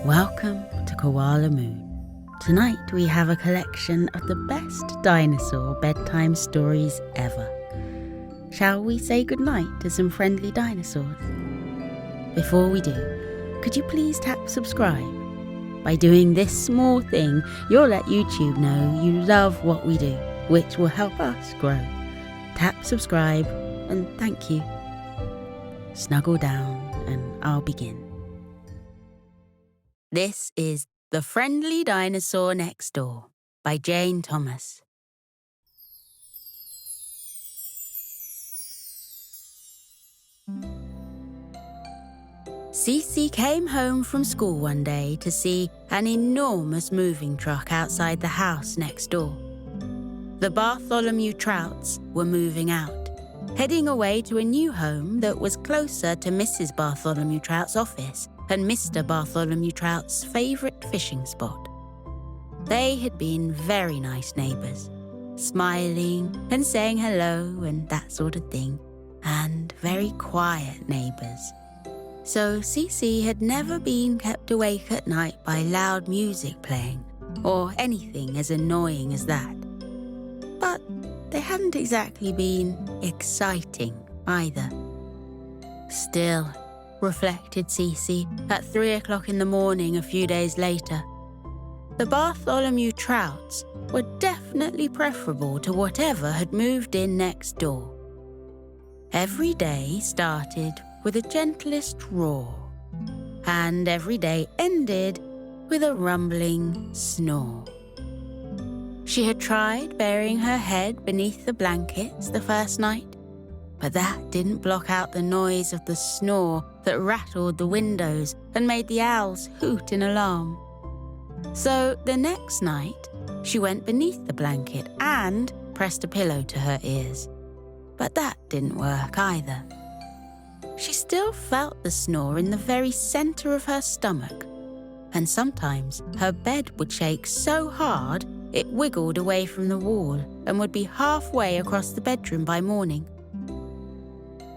Welcome to Koala Moon. Tonight we have a collection of the best dinosaur bedtime stories ever. Shall we say goodnight to some friendly dinosaurs? Before we do, could you please tap subscribe? By doing this small thing, you'll let YouTube know you love what we do, which will help us grow. Tap subscribe and thank you. Snuggle down and I'll begin. This is The Friendly Dinosaur Next Door by Jane Thomas. Cece came home from school one day to see an enormous moving truck outside the house next door. The Bartholomew Trouts were moving out, heading away to a new home that was closer to Mrs. Bartholomew Trout's office and Mr. Bartholomew Trout's favourite fishing spot. They had been very nice neighbours, smiling and saying hello and that sort of thing, and very quiet neighbours. So Cece had never been kept awake at night by loud music playing, or anything as annoying as that. But they hadn't exactly been exciting either. Still, reflected Cece at 3 o'clock in the morning a few days later, the Bartholomew Trouts were definitely preferable to whatever had moved in next door. Every day started with the gentlest roar, and every day ended with a rumbling snore. She had tried burying her head beneath the blankets the first night, but that didn't block out the noise of the snore that rattled the windows and made the owls hoot in alarm. So the next night, she went beneath the blanket and pressed a pillow to her ears. But that didn't work either. She still felt the snore in the very centre of her stomach, and sometimes her bed would shake so hard it wiggled away from the wall and would be halfway across the bedroom by morning.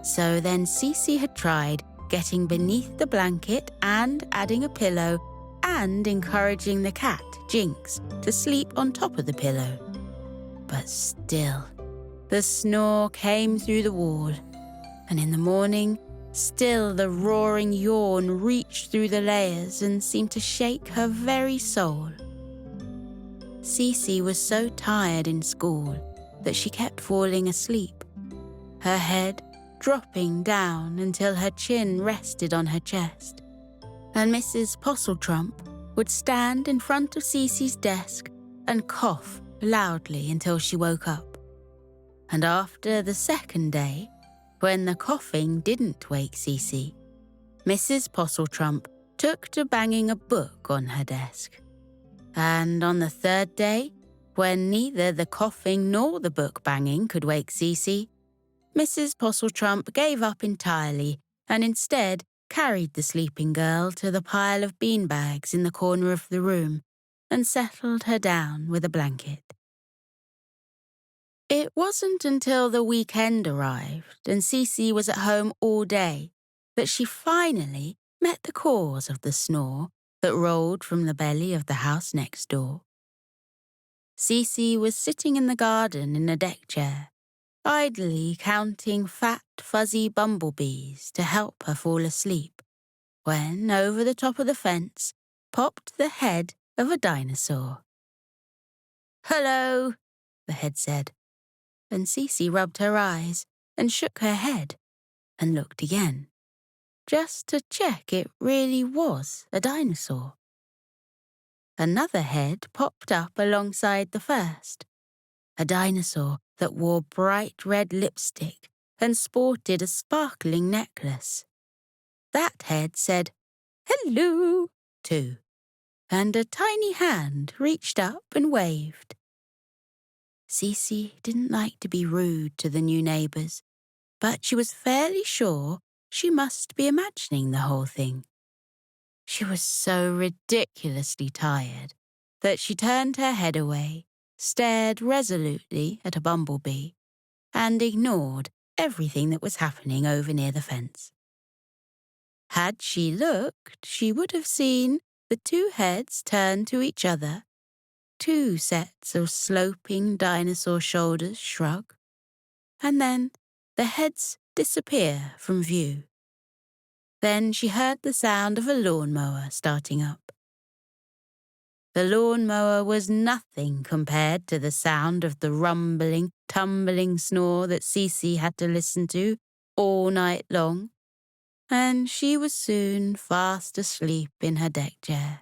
So then Cece had tried getting beneath the blanket and adding a pillow and encouraging the cat, Jinx, to sleep on top of the pillow. But still, the snore came through the wall, and in the morning, still the roaring yawn reached through the layers and seemed to shake her very soul. Cece was so tired in school that she kept falling asleep, her head dropping down until her chin rested on her chest, and Mrs. Posseltrump would stand in front of Cece's desk and cough loudly until she woke up. And after the second day, when the coughing didn't wake Cece, Mrs. Posseltrump took to banging a book on her desk. And on the third day, when neither the coughing nor the book banging could wake Cece, Mrs. Posseltrump gave up entirely and instead carried the sleeping girl to the pile of beanbags in the corner of the room and settled her down with a blanket. It wasn't until the weekend arrived and Cece was at home all day that she finally met the cause of the snore that rolled from the belly of the house next door. Cece was sitting in the garden in a deck chair, idly counting fat, fuzzy bumblebees to help her fall asleep, when over the top of the fence popped the head of a dinosaur. "Hello," the head said, and Cece rubbed her eyes and shook her head and looked again, just to check it really was a dinosaur. Another head popped up alongside the first, a dinosaur that wore bright red lipstick and sported a sparkling necklace. That head said, "Hello," too, and a tiny hand reached up and waved. Cece didn't like to be rude to the new neighbours, but she was fairly sure she must be imagining the whole thing. She was so ridiculously tired that she turned her head away, stared resolutely at a bumblebee, and ignored everything that was happening over near the fence. Had she looked, she would have seen the two heads turn to each other, two sets of sloping dinosaur shoulders shrug, and then the heads disappear from view. Then she heard the sound of a lawnmower starting up. The lawnmower was nothing compared to the sound of the rumbling, tumbling snore that Cece had to listen to all night long, and she was soon fast asleep in her deck chair,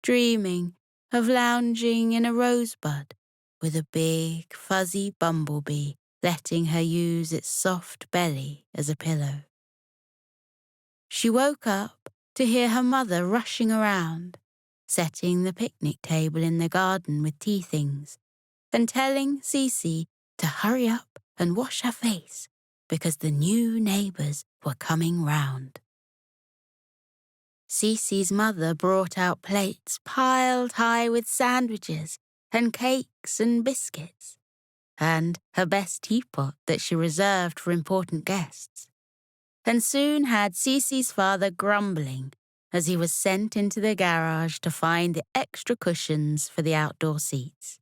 dreaming of lounging in a rosebud with a big, fuzzy bumblebee letting her use its soft belly as a pillow. She woke up to hear her mother rushing around, setting the picnic table in the garden with tea things, and telling Cece to hurry up and wash her face because the new neighbours were coming round. Cece's mother brought out plates piled high with sandwiches and cakes and biscuits, and her best teapot that she reserved for important guests, and soon had Cece's father grumbling as he was sent into the garage to find the extra cushions for the outdoor seats.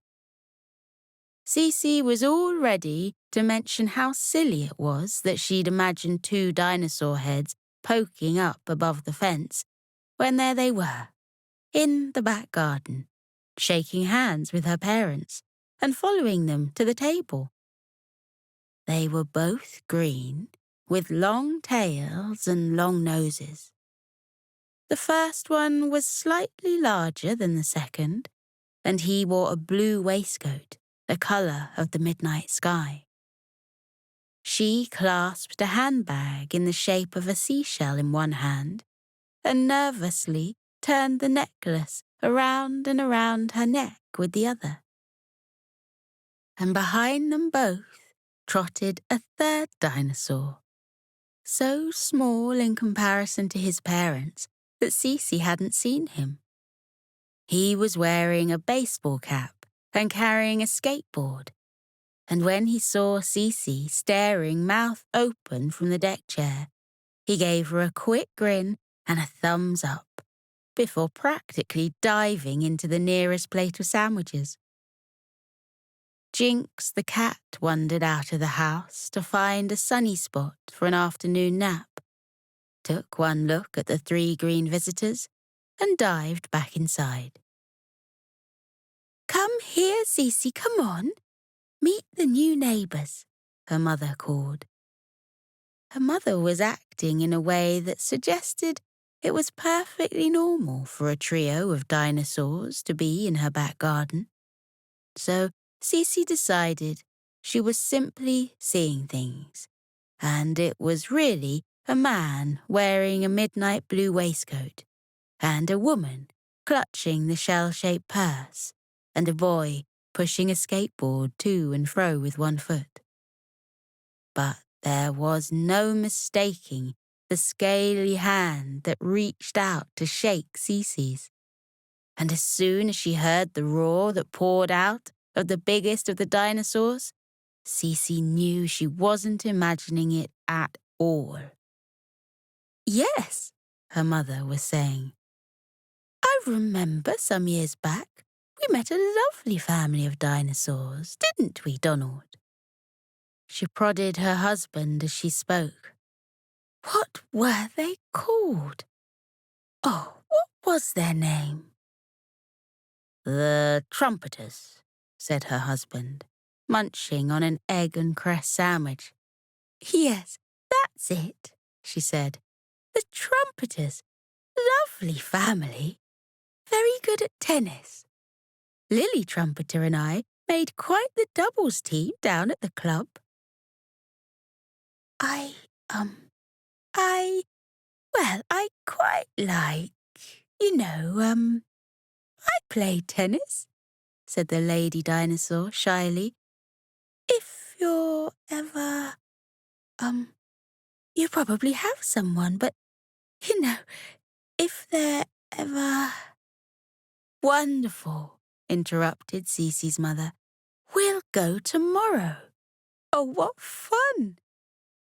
Cece was all ready to mention how silly it was that she'd imagined two dinosaur heads poking up above the fence, when there they were, in the back garden, shaking hands with her parents and following them to the table. They were both green, with long tails and long noses. The first one was slightly larger than the second, and he wore a blue waistcoat, the colour of the midnight sky. She clasped a handbag in the shape of a seashell in one hand and nervously turned the necklace around and around her neck with the other. And behind them both trotted a third dinosaur, so small in comparison to his parents that Cece hadn't seen him. He was wearing a baseball cap and carrying a skateboard, and when he saw Cece staring mouth open from the deck chair, he gave her a quick grin and a thumbs up, before practically diving into the nearest plate of sandwiches. Jinx the cat wandered out of the house to find a sunny spot for an afternoon nap, took one look at the three green visitors, and dived back inside. "Come here, Cece, come on. Meet the new neighbours," her mother called. Her mother was acting in a way that suggested it was perfectly normal for a trio of dinosaurs to be in her back garden. So Cece decided she was simply seeing things, and it was really a man wearing a midnight blue waistcoat, and a woman clutching the shell-shaped purse, and a boy pushing a skateboard to and fro with one foot. But there was no mistaking the scaly hand that reached out to shake Cece's. And as soon as she heard the roar that poured out of the biggest of the dinosaurs, Cece knew she wasn't imagining it at all. "Yes," her mother was saying. "I remember some years back we met a lovely family of dinosaurs, didn't we, Donald?" She prodded her husband as she spoke. "What were they called? Oh, what was their name?" "The trumpeters," said her husband, munching on an egg and cress sandwich. "Yes, that's it," she said. "The trumpeters. Lovely family. Very good at tennis. Lily Trumpeter and I made quite the doubles team down at the club." I I quite like, I played tennis," said the lady dinosaur shyly. "If you're ever, you probably have someone, but, if they're ever—" "Wonderful," interrupted Cece's mother. "We'll go tomorrow. Oh, what fun!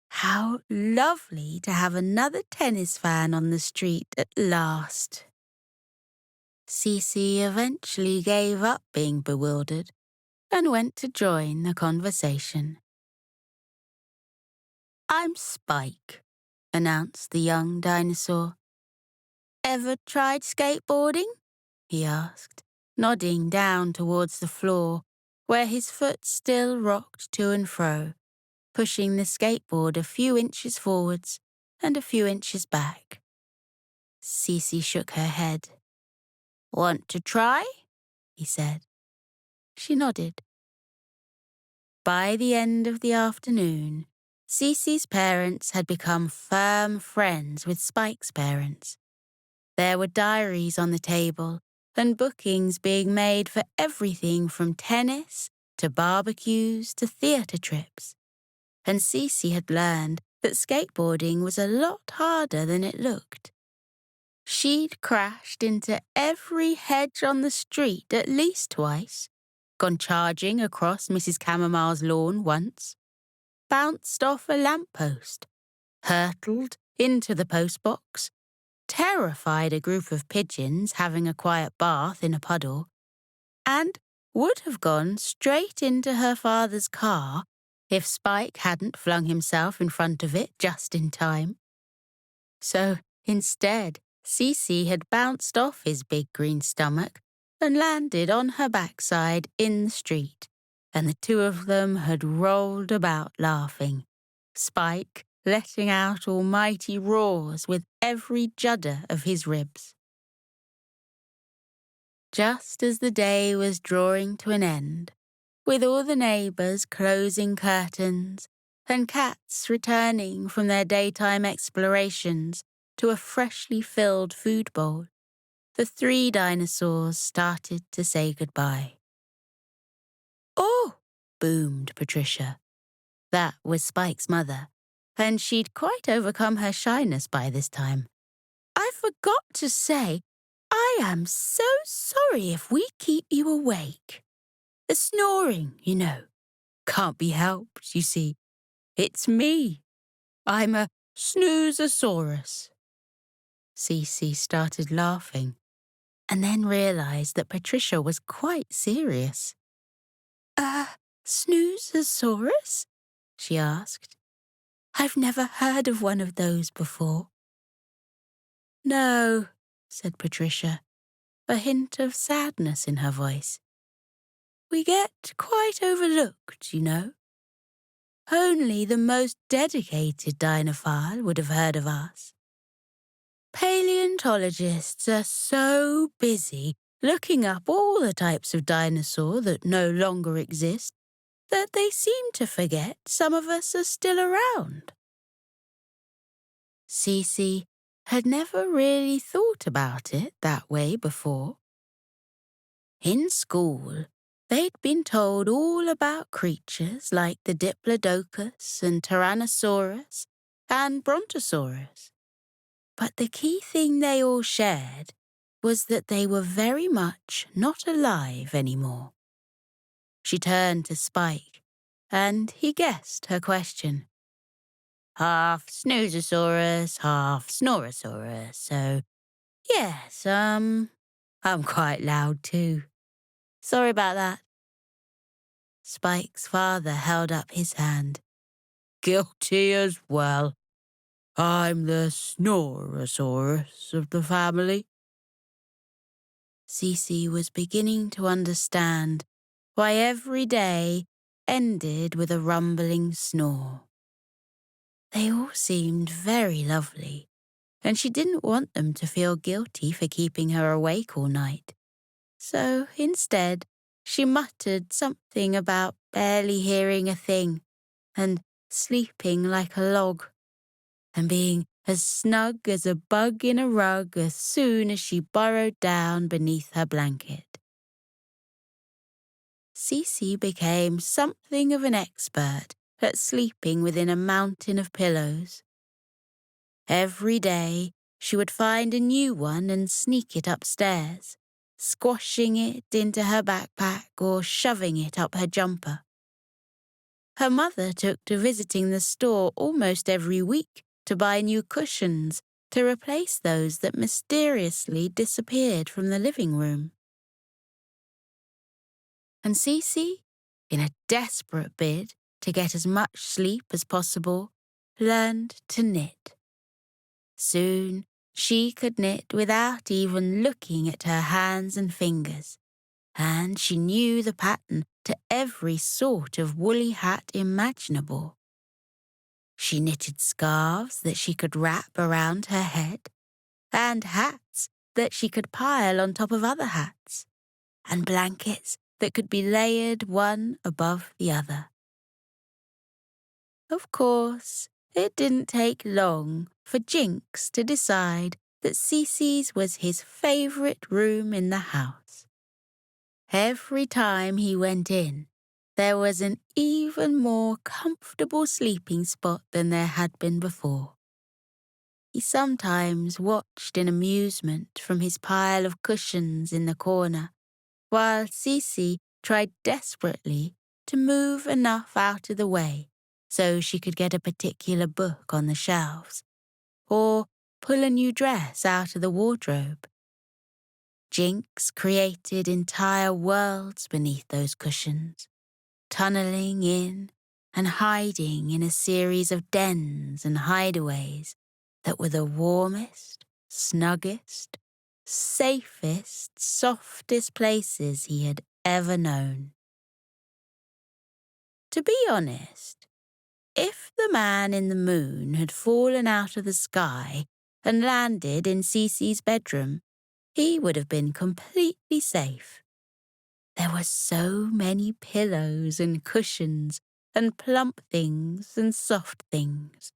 How lovely to have another tennis fan on the street at last." Cece eventually gave up being bewildered and went to join the conversation. "I'm Spike," announced the young dinosaur. "Ever tried skateboarding?" he asked, nodding down towards the floor, where his foot still rocked to and fro, pushing the skateboard a few inches forwards and a few inches back. Cece shook her head. "Want to try?" he said. She nodded. By the end of the afternoon, Cece's parents had become firm friends with Spike's parents. There were diaries on the table and bookings being made for everything from tennis to barbecues to theatre trips. And Cece had learned that skateboarding was a lot harder than it looked. She'd crashed into every hedge on the street at least twice, gone charging across Mrs. Camomile's lawn once, bounced off a lamppost, hurtled into the postbox, terrified a group of pigeons having a quiet bath in a puddle, and would have gone straight into her father's car if Spike hadn't flung himself in front of it just in time. So instead, Cece had bounced off his big green stomach and landed on her backside in the street, and the two of them had rolled about laughing, Spike letting out almighty roars with every judder of his ribs. Just as the day was drawing to an end, with all the neighbours closing curtains and cats returning from their daytime explorations to a freshly filled food bowl, the three dinosaurs started to say goodbye. "Oh!" boomed Patricia. That was Spike's mother, and she'd quite overcome her shyness by this time. "I forgot to say, I am so sorry if we keep you awake. The snoring, you know, can't be helped, you see. It's me. I'm a snoozosaurus." Cece started laughing, and then realized that Patricia was quite serious. Snoozosaurus?" she asked. "I've never heard of one of those before." "No," said Patricia, a hint of sadness in her voice. "We get quite overlooked, you know. Only the most dedicated dinophile would have heard of us. Paleontologists are so busy looking up all the types of dinosaur that no longer exist that they seem to forget some of us are still around." Cece had never really thought about it that way before. In school, they'd been told all about creatures like the Diplodocus and Tyrannosaurus and Brontosaurus. But the key thing they all shared was that they were very much not alive anymore. She turned to Spike, and he guessed her question. "Half Snoozosaurus, half Snorosaurus, so yes, I'm quite loud too. Sorry about that." Spike's father held up his hand. "Guilty as well. I'm the Snorosaurus of the family." Cece was beginning to understand why every day ended with a rumbling snore. They all seemed very lovely, and she didn't want them to feel guilty for keeping her awake all night. So instead, she muttered something about barely hearing a thing and sleeping like a log and being as snug as a bug in a rug as soon as she burrowed down beneath her blanket. Cece became something of an expert at sleeping within a mountain of pillows. Every day, she would find a new one and sneak it upstairs, squashing it into her backpack or shoving it up her jumper. Her mother took to visiting the store almost every week to buy new cushions to replace those that mysteriously disappeared from the living room. And Cece, in a desperate bid to get as much sleep as possible, learned to knit. Soon, she could knit without even looking at her hands and fingers, and she knew the pattern to every sort of woolly hat imaginable. She knitted scarves that she could wrap around her head, and hats that she could pile on top of other hats, and blankets that could be layered one above the other. Of course, it didn't take long for Jinx to decide that Cece's was his favourite room in the house. Every time he went in, there was an even more comfortable sleeping spot than there had been before. He sometimes watched in amusement from his pile of cushions in the corner, while Cece tried desperately to move enough out of the way so she could get a particular book on the shelves, or pull a new dress out of the wardrobe. Jinx created entire worlds beneath those cushions, tunneling in and hiding in a series of dens and hideaways that were the warmest, snuggest, safest, softest places he had ever known. To be honest, if the man in the moon had fallen out of the sky and landed in Cece's bedroom, he would have been completely safe. There were so many pillows and cushions and plump things and soft things,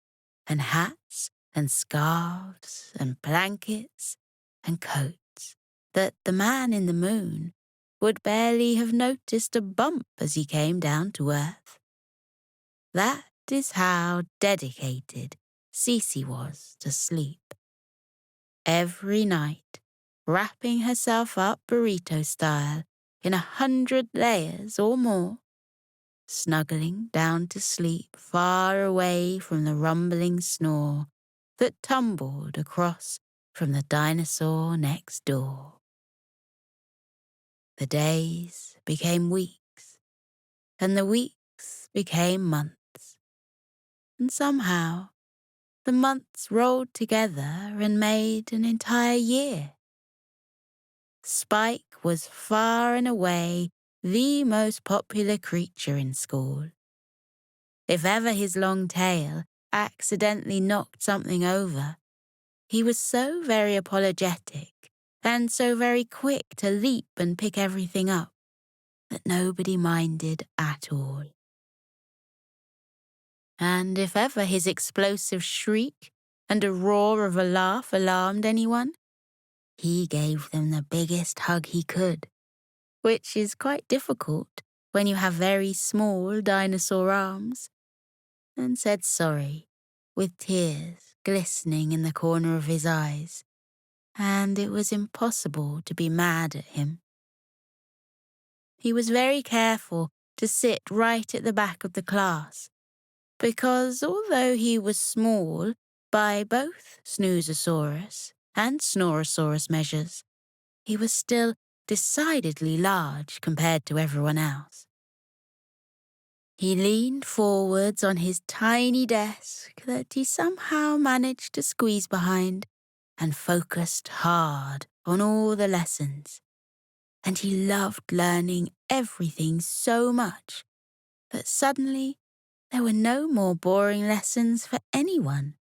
and hats and scarves and blankets and coats, that the man in the moon would barely have noticed a bump as he came down to earth. That is how dedicated Cece was to sleep. Every night, wrapping herself up burrito style in 100 layers or more, snuggling down to sleep far away from the rumbling snore that tumbled across from the dinosaur next door. The days became weeks, and the weeks became months, and somehow the months rolled together and made an entire year. Spike was far and away the most popular creature in school. If ever his long tail accidentally knocked something over, he was so very apologetic and so very quick to leap and pick everything up that nobody minded at all. And if ever his explosive shriek and a roar of a laugh alarmed anyone, he gave them the biggest hug he could, which is quite difficult when you have very small dinosaur arms, and said sorry, with tears glistening in the corner of his eyes, and it was impossible to be mad at him. He was very careful to sit right at the back of the class, because although he was small by both Snoozosaurus and Snorosaurus measures, he was still decidedly large compared to everyone else. He leaned forwards on his tiny desk that he somehow managed to squeeze behind and focused hard on all the lessons. And he loved learning everything so much that suddenly there were no more boring lessons for anyone.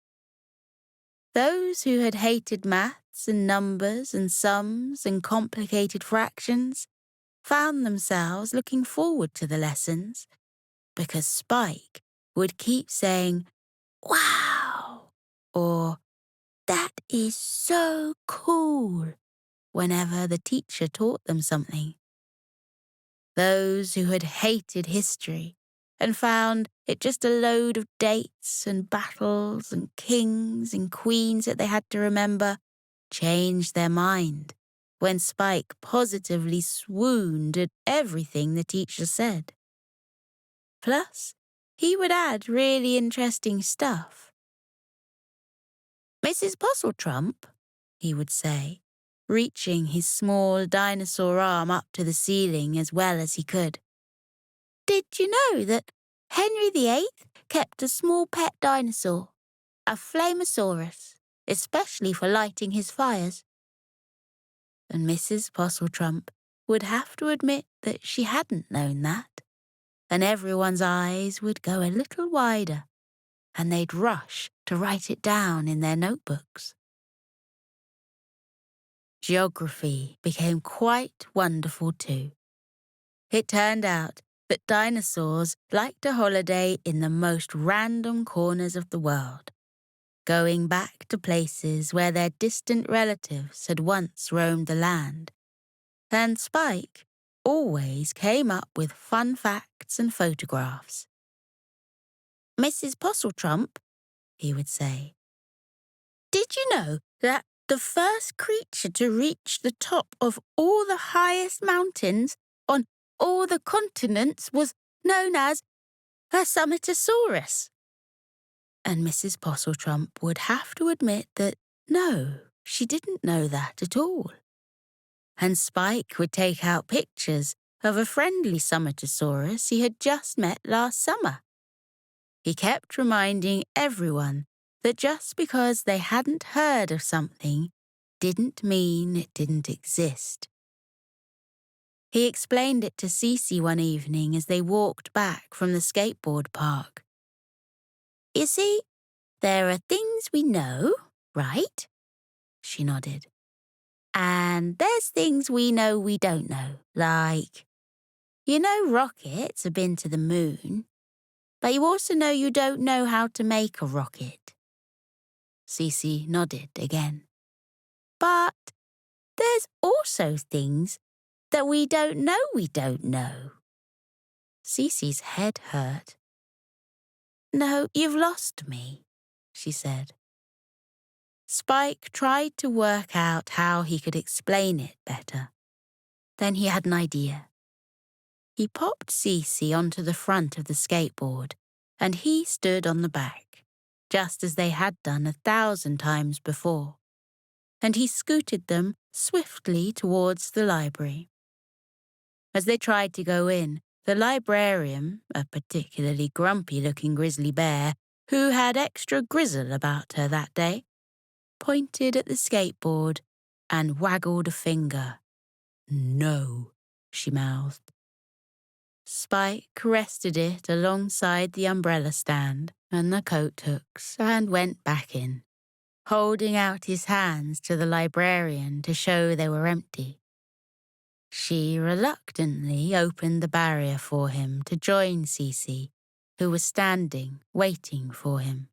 Those who had hated maths and numbers and sums and complicated fractions found themselves looking forward to the lessons, because Spike would keep saying, "Wow!" or "That is so cool," whenever the teacher taught them something. Those who had hated history and found it just a load of dates and battles and kings and queens that they had to remember changed their mind when Spike positively swooned at everything the teacher said. Plus, he would add really interesting stuff. Mrs. Postlethump, he would say, reaching his small dinosaur arm up to the ceiling as well as he could. Did you know that Henry VIII kept a small pet dinosaur, a Flamosaurus, especially for lighting his fires? And Mrs. Postlethump would have to admit that she hadn't known that, and everyone's eyes would go a little wider, and they'd rush to write it down in their notebooks. Geography became quite wonderful too. It turned out that dinosaurs liked a holiday in the most random corners of the world, going back to places where their distant relatives had once roamed the land. And Spike always came up with fun facts and photographs. Mrs. Postlethump, he would say, did you know that the first creature to reach the top of all the highest mountains on all the continents was known as a Summitosaurus? And Mrs. Postlethump would have to admit that no, she didn't know that at all. And Spike would take out pictures of a friendly Summitosaurus he had just met last summer. He kept reminding everyone that just because they hadn't heard of something didn't mean it didn't exist. He explained it to Cece one evening as they walked back from the skateboard park. You see, there are things we know, right? She nodded. And there's things we know we don't know, like, you know rockets have been to the moon, but you also know you don't know how to make a rocket. Cece nodded again. But there's also things that we don't know we don't know. Cece's head hurt. No, you've lost me, she said. Spike tried to work out how he could explain it better. Then he had an idea. He popped Cece onto the front of the skateboard, and he stood on the back, just as they had done 1,000 times before. And he scooted them swiftly towards the library. As they tried to go in, the librarian, a particularly grumpy-looking grizzly bear, who had extra grizzle about her that day, pointed at the skateboard and waggled a finger. No, she mouthed. Spike rested it alongside the umbrella stand and the coat hooks and went back in, holding out his hands to the librarian to show they were empty. She reluctantly opened the barrier for him to join Cece, who was standing, waiting for him.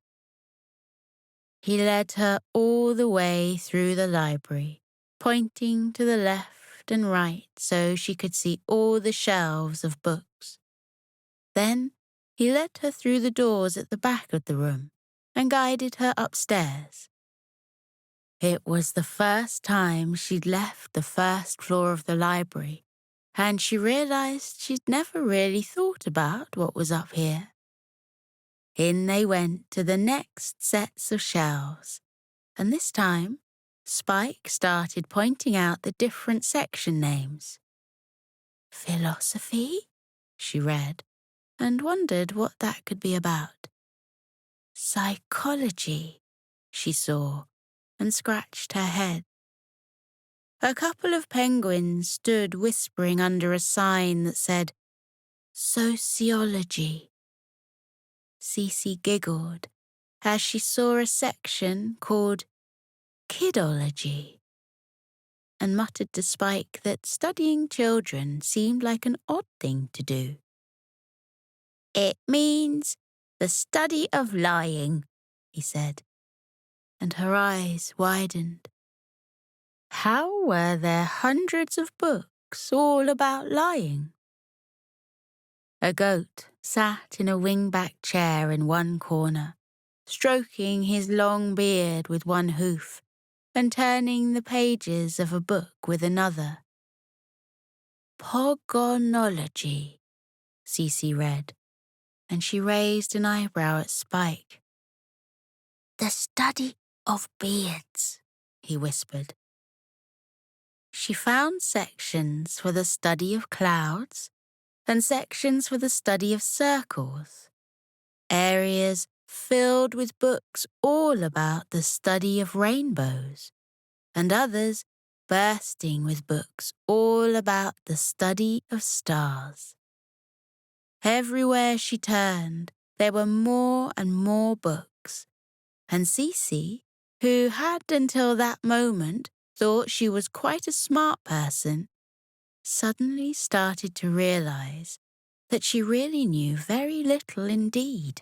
He led her all the way through the library, pointing to the left and right so she could see all the shelves of books. Then he led her through the doors at the back of the room and guided her upstairs. It was the first time she'd left the first floor of the library, and she realized she'd never really thought about what was up here. In they went to the next sets of shelves, and this time, Spike started pointing out the different section names. Philosophy, she read, and wondered what that could be about. Psychology, she saw, and scratched her head. A couple of penguins stood whispering under a sign that said, Sociology. Cece giggled as she saw a section called Kidology, and muttered to Spike that studying children seemed like an odd thing to do. It means the study of lying, he said, and her eyes widened. How were there hundreds of books all about lying? A goat sat in a wingback chair in one corner, stroking his long beard with one hoof and turning the pages of a book with another. Pogonology, Cece read, and she raised an eyebrow at Spike. The study of beards, he whispered. She found sections for the study of clouds and sections for the study of circles, areas filled with books all about the study of rainbows, and others bursting with books all about the study of stars. Everywhere she turned, there were more and more books, and Cece, who had until that moment thought she was quite a smart person, suddenly started to realize that she really knew very little indeed.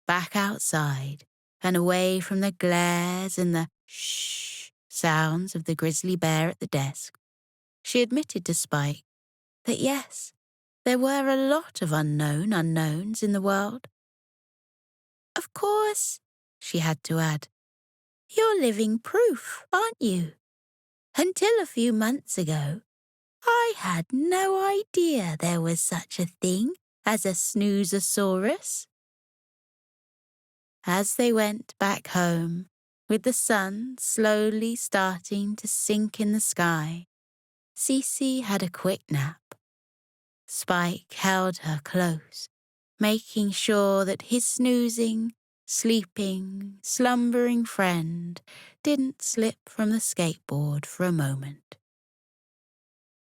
Back outside and away from the glares and the shh sounds of the grizzly bear at the desk, she admitted to Spike that yes, there were a lot of unknown unknowns in the world. Of course, she had to add, you're living proof, aren't you? Until a few months ago, I had no idea there was such a thing as a snoozosaurus. As they went back home, with the sun slowly starting to sink in the sky, Cece had a quick nap. Spike held her close, making sure that his snoozing, sleeping, slumbering friend didn't slip from the skateboard for a moment.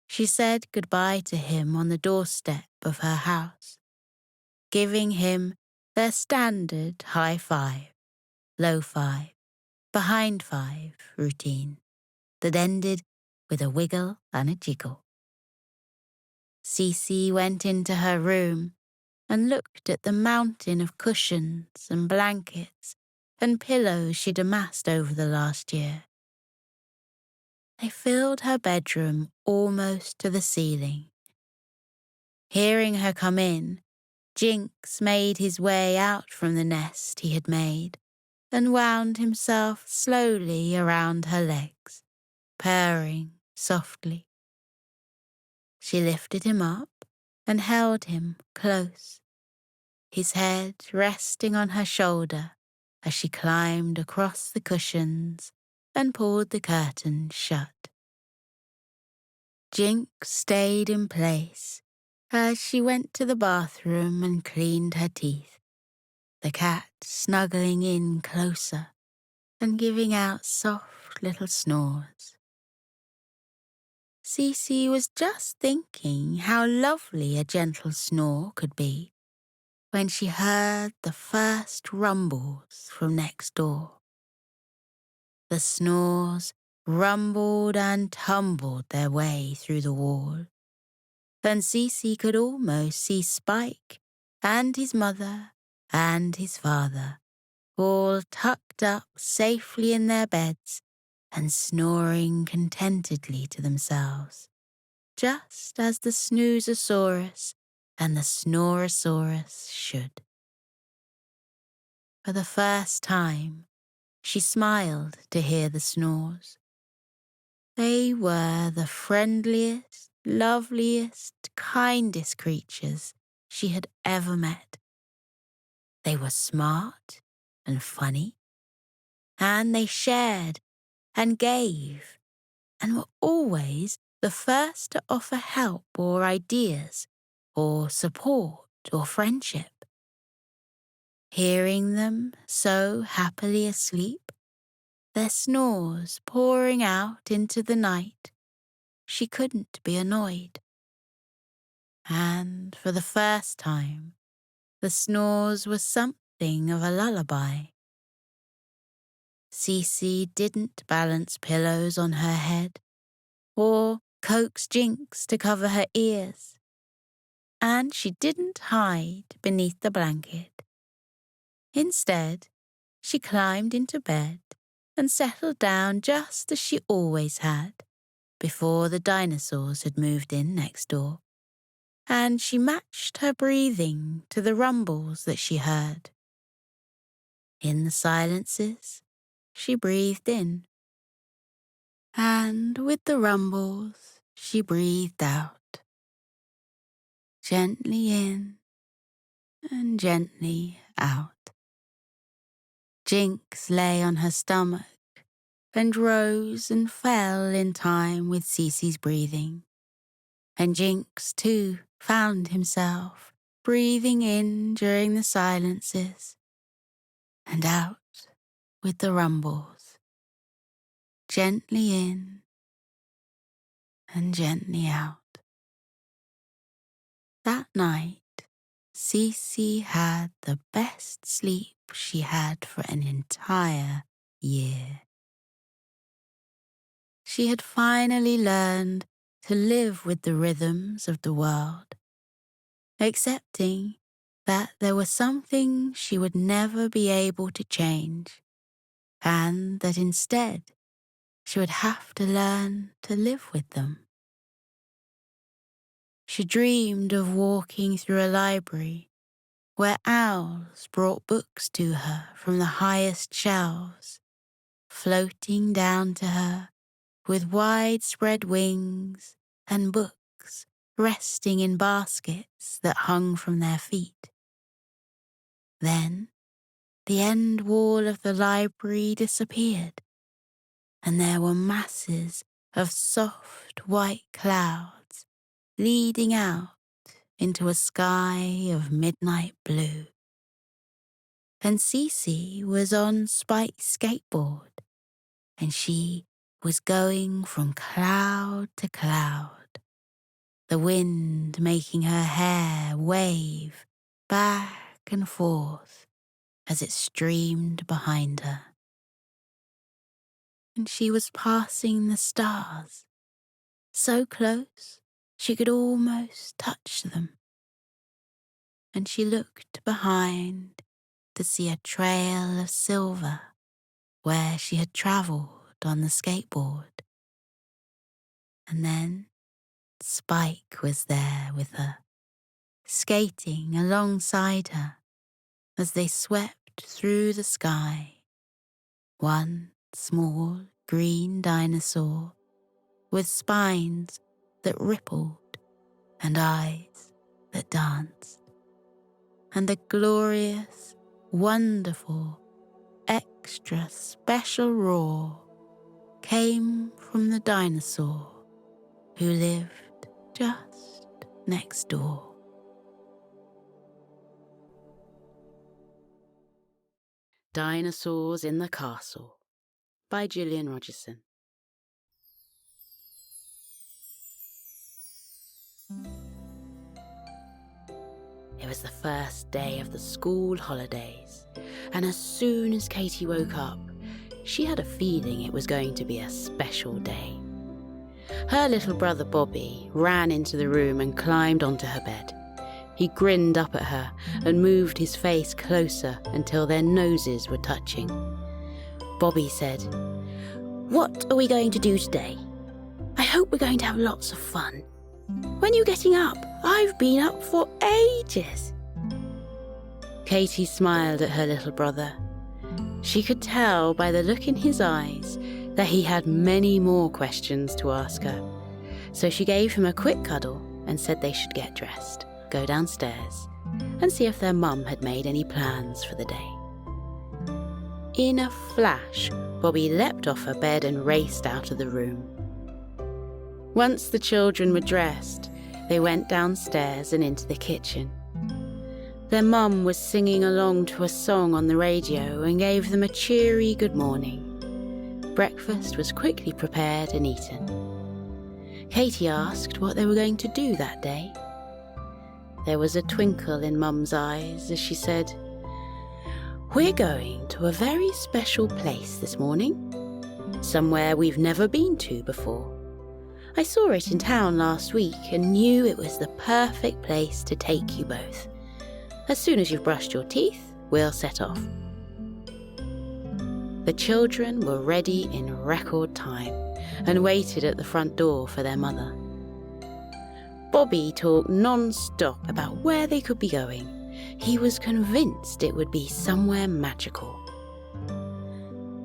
She said goodbye to him on the doorstep of her house, giving him their standard high five, low five, behind five routine that ended with a wiggle and a jiggle. Cece went into her room and looked at the mountain of cushions and blankets and pillows she'd amassed over the last year. They filled her bedroom almost to the ceiling. Hearing her come in, Jinx made his way out from the nest he had made and wound himself slowly around her legs, purring softly. She lifted him up and held him close, his head resting on her shoulder as she climbed across the cushions and pulled the curtain shut. Jinx stayed in place as she went to the bathroom and cleaned her teeth, the cat snuggling in closer and giving out soft little snores. Cece was just thinking how lovely a gentle snore could be when she heard the first rumbles from next door. The snores rumbled and tumbled their way through the wall, and Cece could almost see Spike and his mother and his father all tucked up safely in their beds and snoring contentedly to themselves, just as the snoozosaurus and the snorosaurus should. For the first time, she smiled to hear the snores. They were the friendliest, loveliest, kindest creatures she had ever met. They were smart and funny, and they shared and gave, and were always the first to offer help or ideas or support or friendship. Hearing them so happily asleep, their snores pouring out into the night, she couldn't be annoyed. And for the first time, the snores were something of a lullaby. Cece didn't balance pillows on her head or coax Jinx to cover her ears, and she didn't hide beneath the blanket. Instead, she climbed into bed and settled down just as she always had, before the dinosaurs had moved in next door, and she matched her breathing to the rumbles that she heard. In the silences, she breathed in, and with the rumbles, she breathed out, gently in and gently out, Jinx lay on her stomach and rose and fell in time with Cece's breathing. And Jinx, too, found himself breathing in during the silences and out with the rumbles, gently in and gently out. That night, Cece had the best sleep she had for an entire year. She had finally learned to live with the rhythms of the world, accepting that there were some things she would never be able to change, and that instead she would have to learn to live with them. She dreamed of walking through a library where owls brought books to her from the highest shelves, floating down to her with widespread wings and books resting in baskets that hung from their feet. Then the end wall of the library disappeared, and there were masses of soft white clouds leading out into a sky of midnight blue. And Cece was on Spike's skateboard, and she was going from cloud to cloud, the wind making her hair wave back and forth as it streamed behind her. And she was passing the stars, so close she could almost touch them. And she looked behind to see a trail of silver where she had travelled on the skateboard. And then Spike was there with her, skating alongside her as they swept through the sky. One small green dinosaur with spines that rippled and eyes that danced. And a glorious, wonderful, extra special roar came from the dinosaur who lived just next door. Dinosaurs in the Castle by Gillian Rogerson. It was the first day of the school holidays, and as soon as Katie woke up, she had a feeling it was going to be a special day. Her little brother Bobby ran into the room and climbed onto her bed. He grinned up at her and moved his face closer until their noses were touching. Bobby said, "What are we going to do today? I hope we're going to have lots of fun. When are you getting up? I've been up for ages." Katie smiled at her little brother. She could tell by the look in his eyes that he had many more questions to ask her. So she gave him a quick cuddle and said they should get dressed, go downstairs, and see if their mum had made any plans for the day. In a flash, Bobby leapt off her bed and raced out of the room. Once the children were dressed, they went downstairs and into the kitchen. Their mum was singing along to a song on the radio and gave them a cheery good morning. Breakfast was quickly prepared and eaten. Katie asked what they were going to do that day. There was a twinkle in Mum's eyes as she said, "We're going to a very special place this morning, somewhere we've never been to before. I saw it in town last week and knew it was the perfect place to take you both. As soon as you've brushed your teeth, we'll set off." The children were ready in record time and waited at the front door for their mother. Bobby talked non-stop about where they could be going. He was convinced it would be somewhere magical.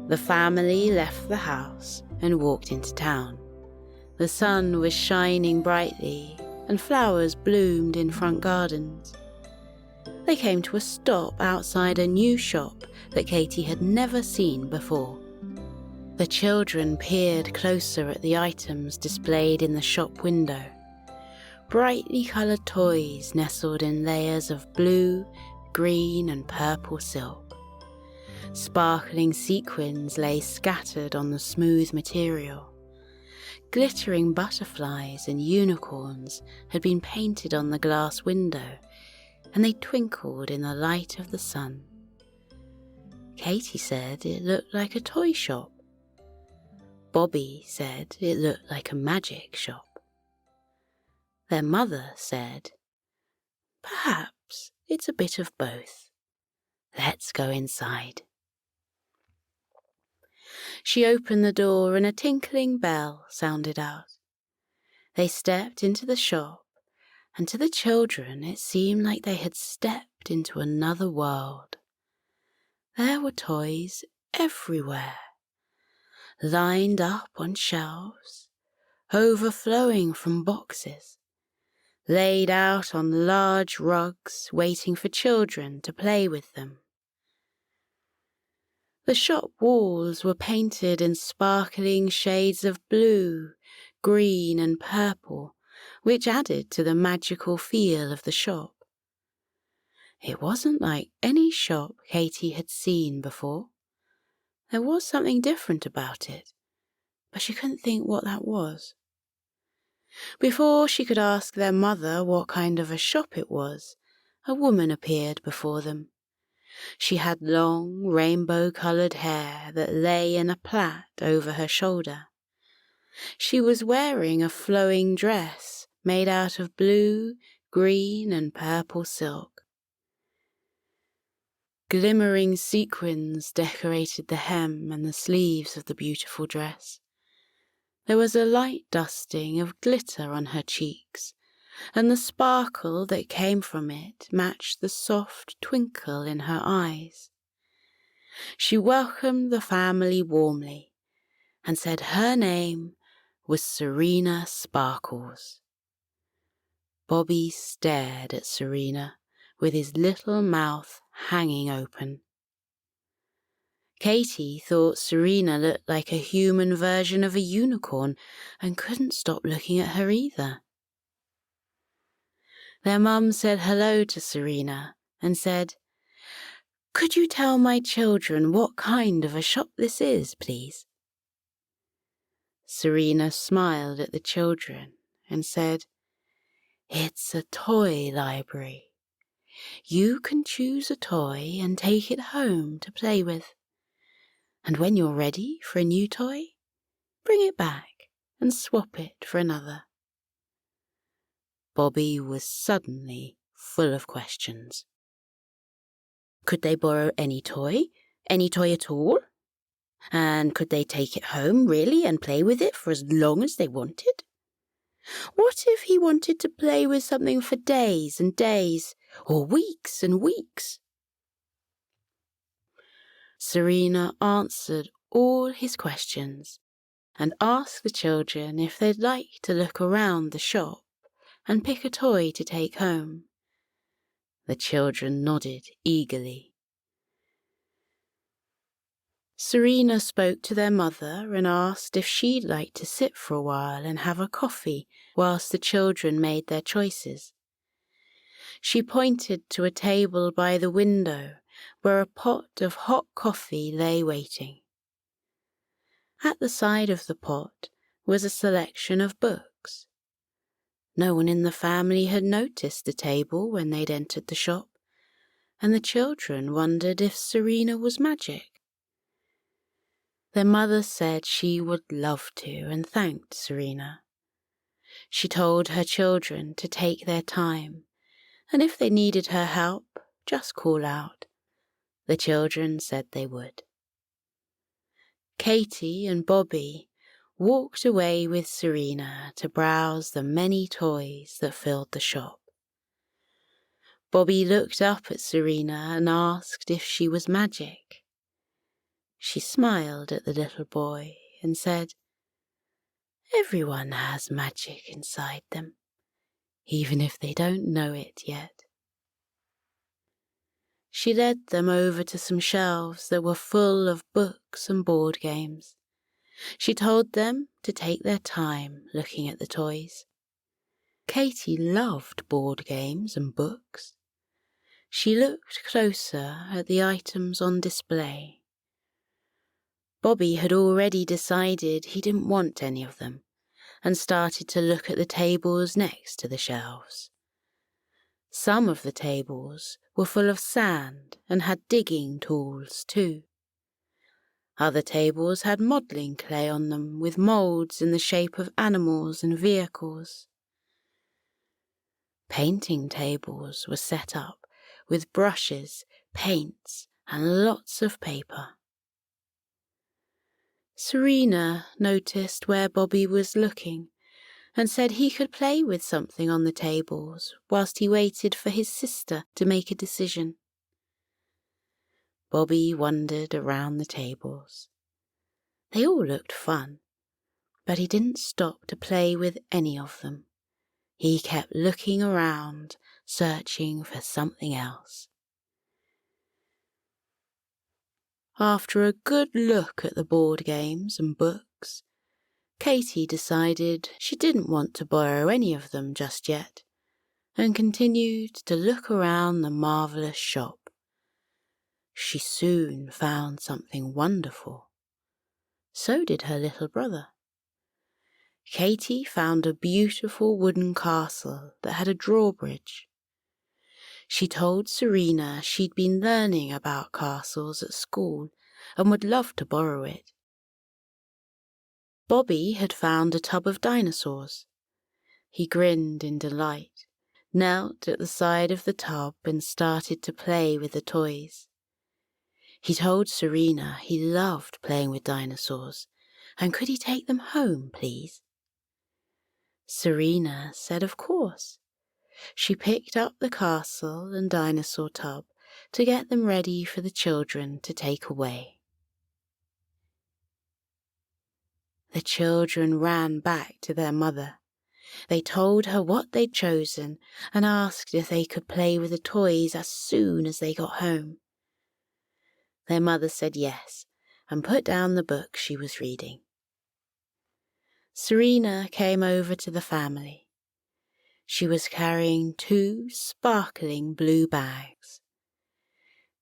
The family left the house and walked into town. The sun was shining brightly and flowers bloomed in front gardens. They came to a stop outside a new shop that Katy had never seen before. The children peered closer at the items displayed in the shop window. Brightly coloured toys nestled in layers of blue, green and purple silk. Sparkling sequins lay scattered on the smooth material. Glittering butterflies and unicorns had been painted on the glass window, and they twinkled in the light of the sun. Katy said it looked like a toy shop. Bobby said it looked like a magic shop. Their mother said, "Perhaps it's a bit of both. Let's go inside." She opened the door and a tinkling bell sounded out. They stepped into the shop, and to the children it seemed like they had stepped into another world. There were toys everywhere, lined up on shelves, overflowing from boxes, laid out on large rugs waiting for children to play with them. The shop walls were painted in sparkling shades of blue, green and purple, which added to the magical feel of the shop. It wasn't like any shop Katy had seen before. There was something different about it, but she couldn't think what that was. Before she could ask their mother what kind of a shop it was, a woman appeared before them. She had long, rainbow-coloured hair that lay in a plait over her shoulder. She was wearing a flowing dress made out of blue, green and purple silk. Glimmering sequins decorated the hem and the sleeves of the beautiful dress. There was a light dusting of glitter on her cheeks, and the sparkle that came from it matched the soft twinkle in her eyes. She welcomed the family warmly and said her name was Serena Sparkles. Bobby stared at Serena with his little mouth hanging open. Katy thought Serena looked like a human version of a unicorn and couldn't stop looking at her either. Their mum said hello to Serena and said, "Could you tell my children what kind of a shop this is, please?" Serena smiled at the children and said, "It's a toy library. You can choose a toy and take it home to play with. And when you're ready for a new toy, bring it back and swap it for another." Bobby was suddenly full of questions. Could they borrow any toy at all? And could they take it home, really, and play with it for as long as they wanted? What if he wanted to play with something for days and days, or weeks and weeks? Serena answered all his questions and asked the children if they'd like to look around the shop and pick a toy to take home. The children nodded eagerly. Serena spoke to their mother and asked if she'd like to sit for a while and have a coffee whilst the children made their choices. She pointed to a table by the window where a pot of hot coffee lay waiting. At the side of the pot was a selection of books. No one in the family had noticed the table when they'd entered the shop, and the children wondered if Serena was magic. Their mother said she would love to and thanked Serena. She told her children to take their time, and if they needed her help, just call out. The children said they would. Katy and Bobby walked away with Serena to browse the many toys that filled the shop. Bobby looked up at Serena and asked if she was magic. She smiled at the little boy and said, "Everyone has magic inside them, even if they don't know it yet." She led them over to some shelves that were full of books and board games. She told them to take their time looking at the toys. Katie loved board games and books. She looked closer at the items on display. Bobby had already decided he didn't want any of them and started to look at the tables next to the shelves. Some of the tables were full of sand and had digging tools too. Other tables had modelling clay on them with moulds in the shape of animals and vehicles. Painting tables were set up with brushes, paints, and lots of paper. Serena noticed where Bobby was looking and said he could play with something on the tables whilst he waited for his sister to make a decision. Bobby wandered around the tables. They all looked fun, but he didn't stop to play with any of them. He kept looking around, searching for something else. After a good look at the board games and books, Katie decided she didn't want to borrow any of them just yet, and continued to look around the marvellous shop. She soon found something wonderful. So did her little brother. Katie found a beautiful wooden castle that had a drawbridge. She told Serena she'd been learning about castles at school and would love to borrow it. Bobby had found a tub of dinosaurs. He grinned in delight, knelt at the side of the tub and started to play with the toys. He told Serena he loved playing with dinosaurs, and could he take them home, please? Serena said of course. She picked up the castle and dinosaur tub to get them ready for the children to take away. The children ran back to their mother. They told her what they'd chosen and asked if they could play with the toys as soon as they got home. Their mother said yes and put down the book she was reading. Serena came over to the family. She was carrying 2 sparkling blue bags.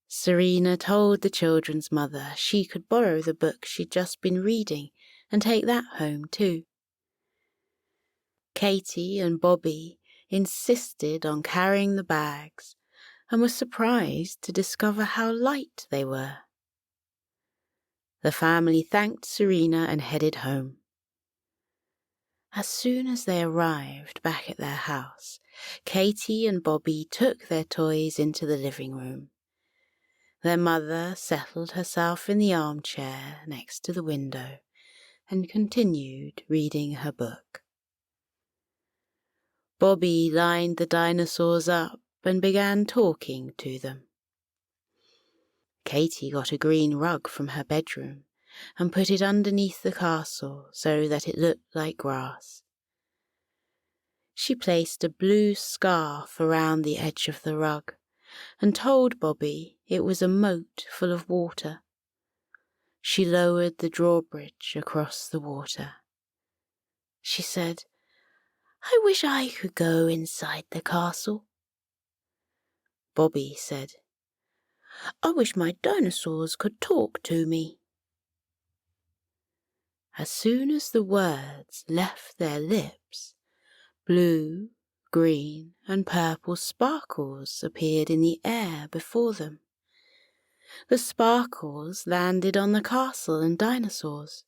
Serena told the children's mother she could borrow the book she'd just been reading and take that home too. Katie and Bobby insisted on carrying the bags and were surprised to discover how light they were. The family thanked Serena and headed home. As soon as they arrived back at their house, Katie and Bobby took their toys into the living room. Their mother settled herself in the armchair next to the window and continued reading her book. Bobby lined the dinosaurs up and began talking to them. Katie got a green rug from her bedroom and put it underneath the castle so that it looked like grass. She placed a blue scarf around the edge of the rug and told Bobby it was a moat full of water. She lowered the drawbridge across the water. She said, "I wish I could go inside the castle." Bobby said, "I wish my dinosaurs could talk to me." As soon as the words left their lips, blue, green, and purple sparkles appeared in the air before them. The sparkles landed on the castle and dinosaurs.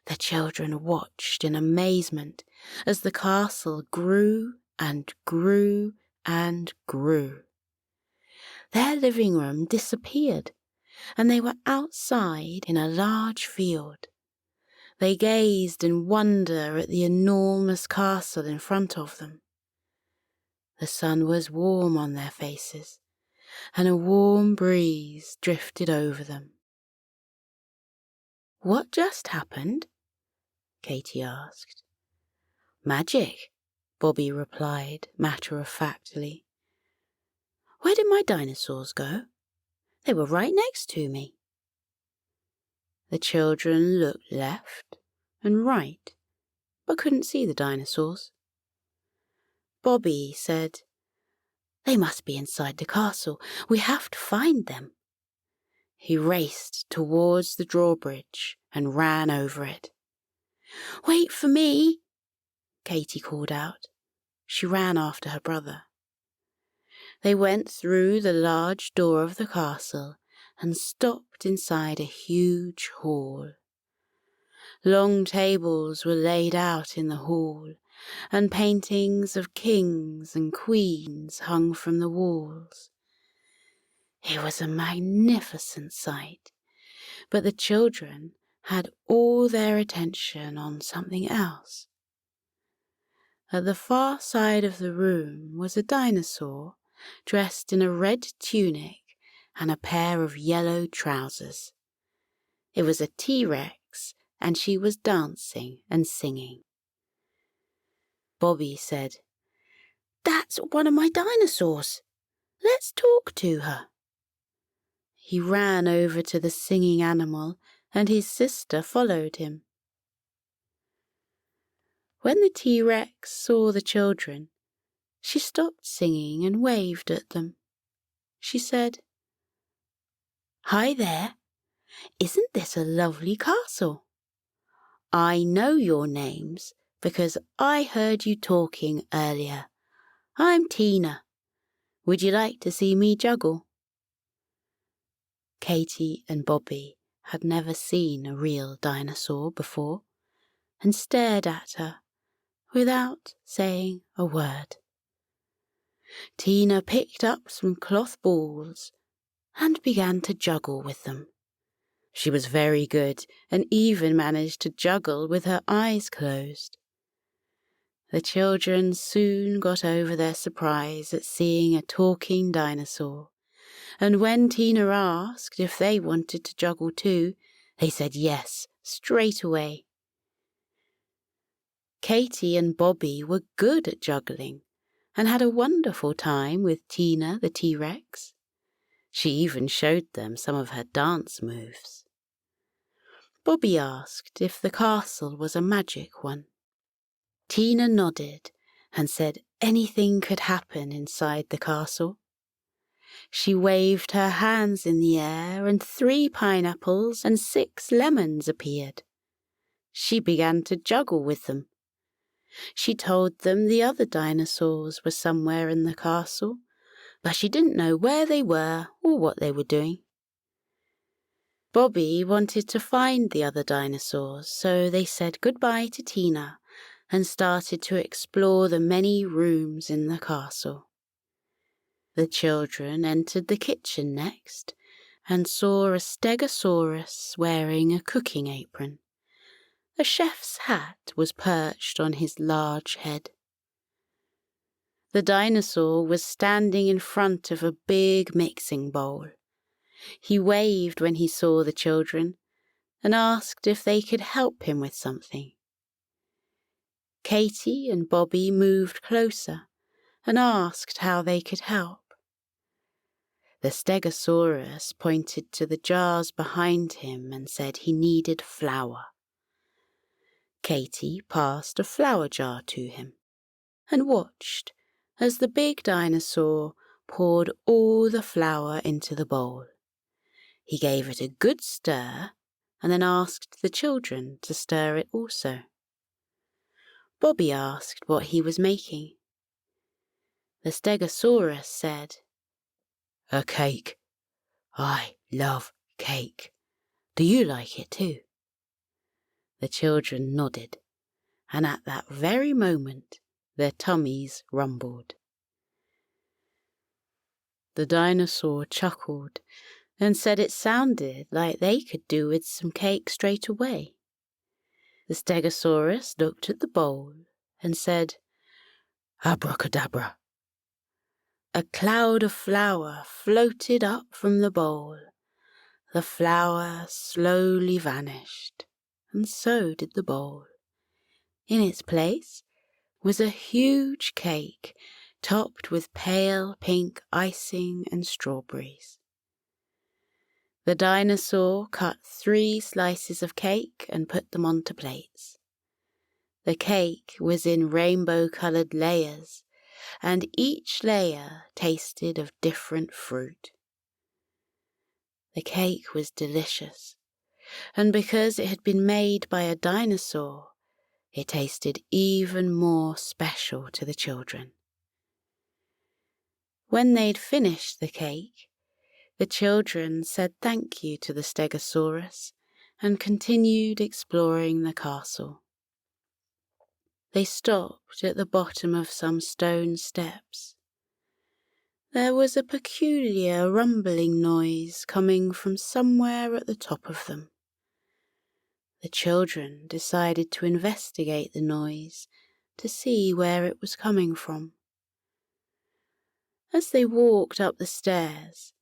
The children watched in amazement as the castle grew and grew and grew. Their living room disappeared, and they were outside in a large field. They gazed in wonder at the enormous castle in front of them. The sun was warm on their faces, and a warm breeze drifted over them. "What just happened?" Katie asked. "Magic," Bobby replied matter-of-factly. Where did my dinosaurs go? They were right next to me." The children looked left and right, but couldn't see the dinosaurs. Bobby said, "They must be inside the castle. We have to find them." He raced towards the drawbridge and ran over it. "Wait for me," Katie called out. She ran after her brother. They went through the large door of the castle and stopped inside a huge hall. Long tables were laid out in the hall, and paintings of kings and queens hung from the walls. It was a magnificent sight, but the children had all their attention on something else. At the far side of the room was a dinosaur dressed in a red tunic and a pair of yellow trousers. It was a T-Rex, and she was dancing and singing. Bobby said, "That's one of my dinosaurs. Let's talk to her." He ran over to the singing animal, and his sister followed him. When the T-Rex saw the children, she stopped singing and waved at them. She said, "Hi there. Isn't this a lovely castle? I know your names because I heard you talking earlier. I'm Tina. Would you like to see me juggle?" Katie and Bobby had never seen a real dinosaur before and stared at her without saying a word. Tina picked up some cloth balls and began to juggle with them. She was very good and even managed to juggle with her eyes closed. The children soon got over their surprise at seeing a talking dinosaur, and when Tina asked if they wanted to juggle too, they said yes straight away. Katie and Bobby were good at juggling and had a wonderful time with Tina the T-Rex. She even showed them some of her dance moves. Bobby asked if the castle was a magic one. Tina nodded and said anything could happen inside the castle. She waved her hands in the air and 3 pineapples and 6 lemons appeared. She began to juggle with them. She told them the other dinosaurs were somewhere in the castle, but she didn't know where they were or what they were doing. Bobby wanted to find the other dinosaurs, so they said goodbye to Tina and started to explore the many rooms in the castle. The children entered the kitchen next and saw a stegosaurus wearing a cooking apron. A chef's hat was perched on his large head. The dinosaur was standing in front of a big mixing bowl. He waved when he saw the children and asked if they could help him with something. Katie and Bobby moved closer and asked how they could help. The stegosaurus pointed to the jars behind him and said he needed flour. Katie passed a flour jar to him and watched as the big dinosaur poured all the flour into the bowl. He gave it a good stir and then asked the children to stir it also. Bobby asked what he was making. The stegosaurus said, "A cake. I love cake. Do you like it too?" The children nodded, and at that very moment their tummies rumbled. The dinosaur chuckled and said it sounded like they could do with some cake straight away. The stegosaurus looked at the bowl and said, "Abracadabra." A cloud of flour floated up from the bowl. The flour slowly vanished, and so did the bowl. In its place was a huge cake topped with pale pink icing and strawberries. The dinosaur cut 3 slices of cake and put them onto plates. The cake was in rainbow-coloured layers, and each layer tasted of different fruit. The cake was delicious, and because it had been made by a dinosaur, it tasted even more special to the children. When they'd finished the cake, the children said thank you to the Stegosaurus and continued exploring the castle. They stopped at the bottom of some stone steps. There was a peculiar rumbling noise coming from somewhere at the top of them. The children decided to investigate the noise to see where it was coming from. As they walked up the stairs,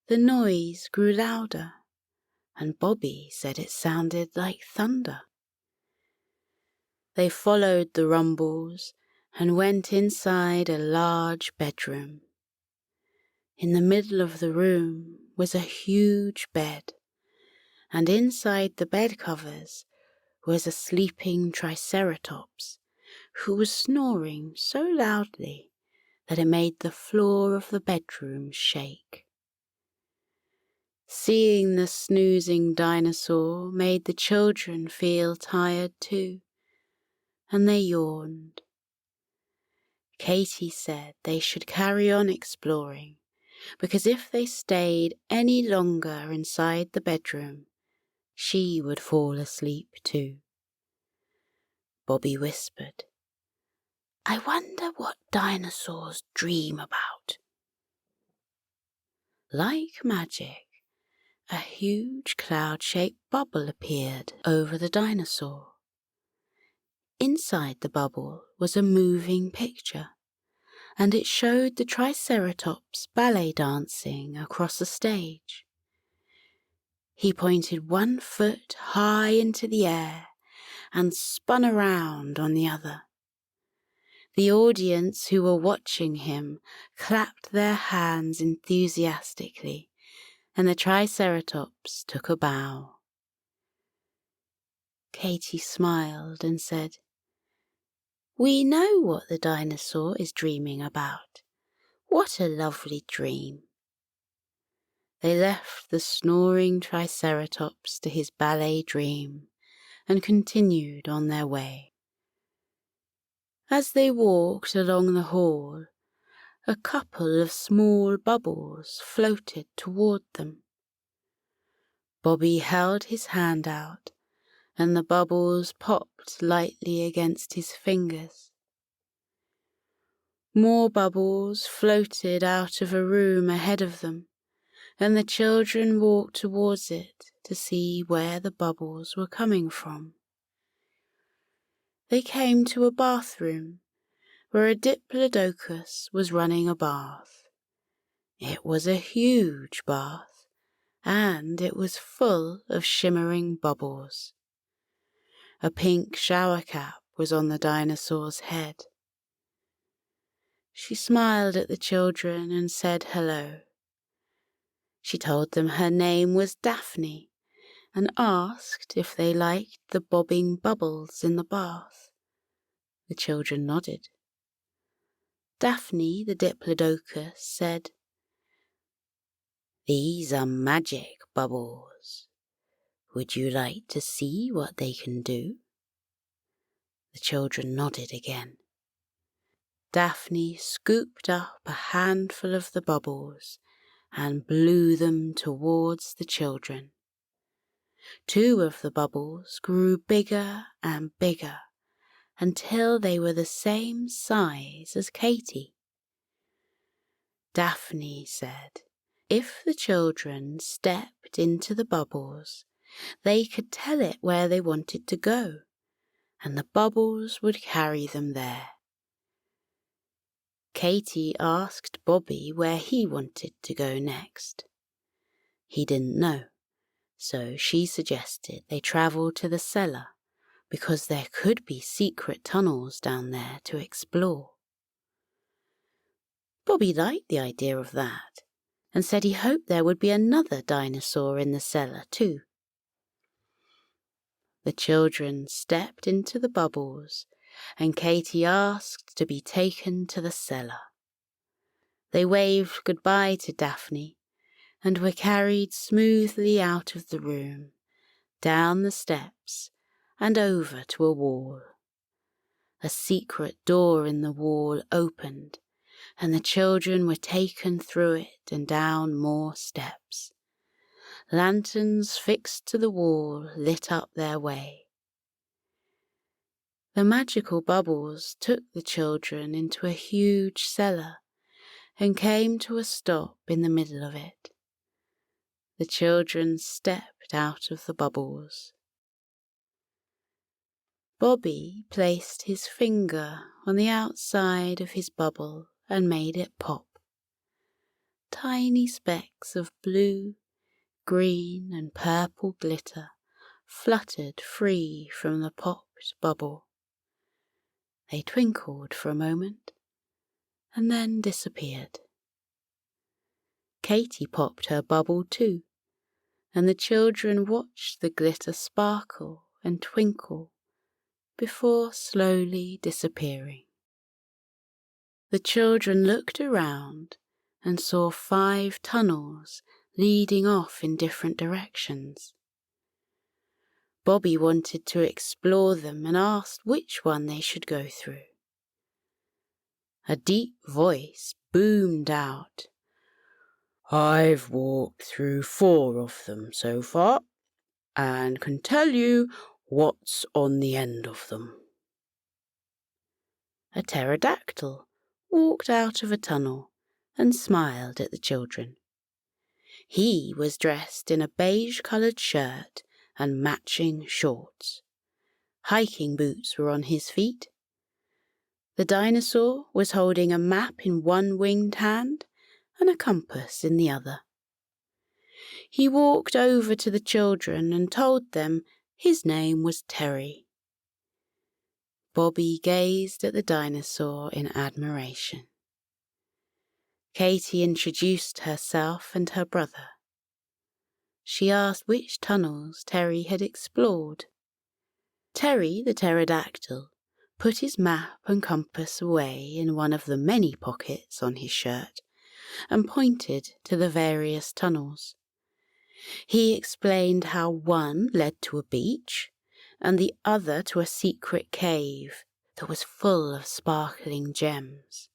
the noise grew louder, and Bobby said it sounded like thunder. They followed the rumbles and went inside a large bedroom. In the middle of the room was a huge bed, and inside the bed covers was a sleeping Triceratops who was snoring so loudly that it made the floor of the bedroom shake. Seeing the snoozing dinosaur made the children feel tired too, and they yawned. Katie said they should carry on exploring, because if they stayed any longer inside the bedroom, she would fall asleep too. Bobby whispered, "I wonder what dinosaurs dream about." Like magic, a huge cloud-shaped bubble appeared over the dinosaur. Inside the bubble was a moving picture, and it showed the Triceratops ballet dancing across a stage. He pointed one foot high into the air and spun around on the other. The audience who were watching him clapped their hands enthusiastically, and the Triceratops took a bow. Katie smiled and said, "We know what the dinosaur is dreaming about. What a lovely dream." They left the snoring Triceratops to his ballet dream and continued on their way. As they walked along the hall, a couple of small bubbles floated toward them. Bobby held his hand out, and the bubbles popped lightly against his fingers. More bubbles floated out of a room ahead of them, and the children walked towards it to see where the bubbles were coming from. They came to a bathroom where a diplodocus was running a bath. It was a huge bath, and it was full of shimmering bubbles. A pink shower cap was on the dinosaur's head. She smiled at the children and said hello. She told them her name was Daphne and asked if they liked the bobbing bubbles in the bath. The children nodded. Daphne the diplodocus said, "These are magic bubbles. Would you like to see what they can do?" The children nodded again. Daphne scooped up a handful of the bubbles and blew them towards the children. 2 of the bubbles grew bigger and bigger until they were the same size as Katie. Daphne said if the children stepped into the bubbles, they could tell it where they wanted to go, and the bubbles would carry them there. Katie asked Bobby where he wanted to go next. He didn't know, so she suggested they travel to the cellar because there could be secret tunnels down there to explore. Bobby liked the idea of that and said he hoped there would be another dinosaur in the cellar too. The children stepped into the bubbles and Katy asked to be taken to the cellar. They waved goodbye to Daphne and were carried smoothly out of the room, down the steps and over to a wall. A secret door in the wall opened, and the children were taken through it and down more steps. Lanterns fixed to the wall lit up their way. The magical bubbles took the children into a huge cellar and came to a stop in the middle of it. The children stepped out of the bubbles. Bobby placed his finger on the outside of his bubble and made it pop. Tiny specks of blue, green and purple glitter fluttered free from the popped bubble. They twinkled for a moment and then disappeared. Katy popped her bubble too, and the children watched the glitter sparkle and twinkle before slowly disappearing. The children looked around and saw 5 tunnels leading off in different directions. Bobby wanted to explore them and asked which one they should go through. A deep voice boomed out, "I've walked through 4 of them so far, and can tell you what's on the end of them." A pterodactyl walked out of a tunnel and smiled at the children. He was dressed in a beige-coloured shirt and matching shorts. Hiking boots were on his feet. The dinosaur was holding a map in one winged hand and a compass in the other. He walked over to the children and told them his name was Terry. Bobby gazed at the dinosaur in admiration. Katy introduced herself and her brother. She asked which tunnels Terry had explored. Terry, the pterodactyl, put his map and compass away in one of the many pockets on his shirt and pointed to the various tunnels. He explained how one led to a beach and the other to a secret cave that was full of sparkling gems.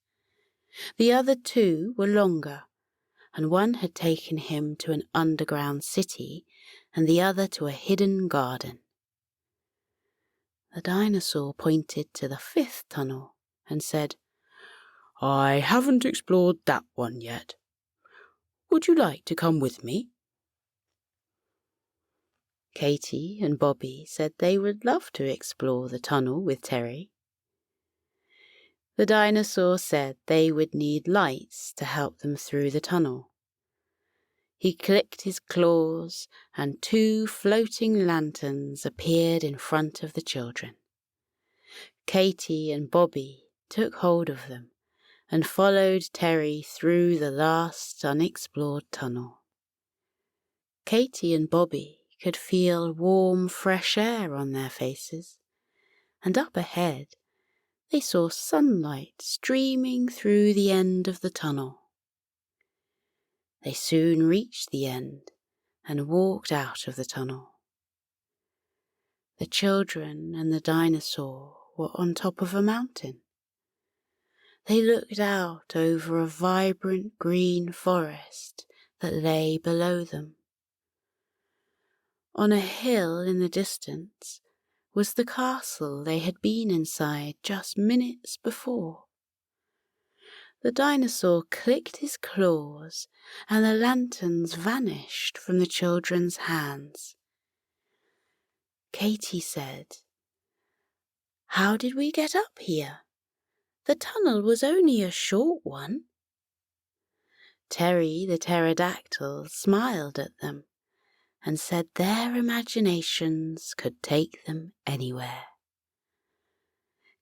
The other 2 were longer, and one had taken him to an underground city and the other to a hidden garden. The dinosaur pointed to the 5th tunnel and said, "I haven't explored that one yet. Would you like to come with me?" Katy and Bobby said they would love to explore the tunnel with Terry. The dinosaur said they would need lights to help them through the tunnel. He clicked his claws and 2 floating lanterns appeared in front of the children. Katy and Bobby took hold of them and followed Terry through the last unexplored tunnel. Katy and Bobby could feel warm, fresh air on their faces, and up ahead they saw sunlight streaming through the end of the tunnel. They soon reached the end and walked out of the tunnel. The children and the dinosaur were on top of a mountain. They looked out over a vibrant green forest that lay below them. On a hill in the distance was the castle they had been inside just minutes before. The dinosaur clicked his claws and the lanterns vanished from the children's hands. Katy said, "How did we get up here? The tunnel was only a short one." Terry the pterodactyl smiled at them and said their imaginations could take them anywhere.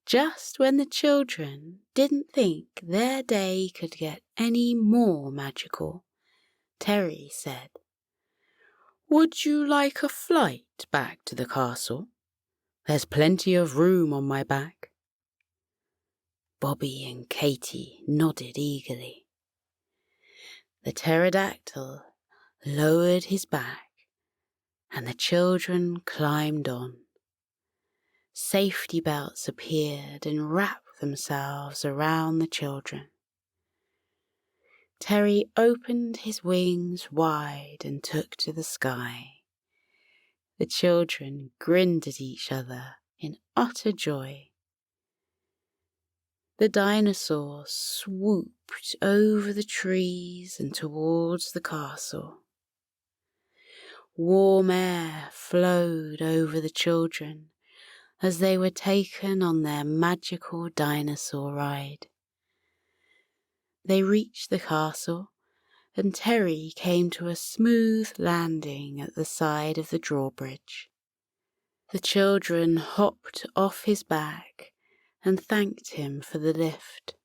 just when the children didn't think their day could get any more magical, Terry said, "Would you like a flight back to the castle? There's plenty of room on my back." Bobby and Katie nodded eagerly. The pterodactyl lowered his back, and the children climbed on. Safety belts appeared and wrapped themselves around the children. Terry opened his wings wide and took to the sky. The children grinned at each other in utter joy. The dinosaur swooped over the trees and towards the castle. Warm air flowed over the children as they were taken on their magical dinosaur ride. They reached the castle, and Terry came to a smooth landing at the side of the drawbridge. The children hopped off his back and thanked him for the lift.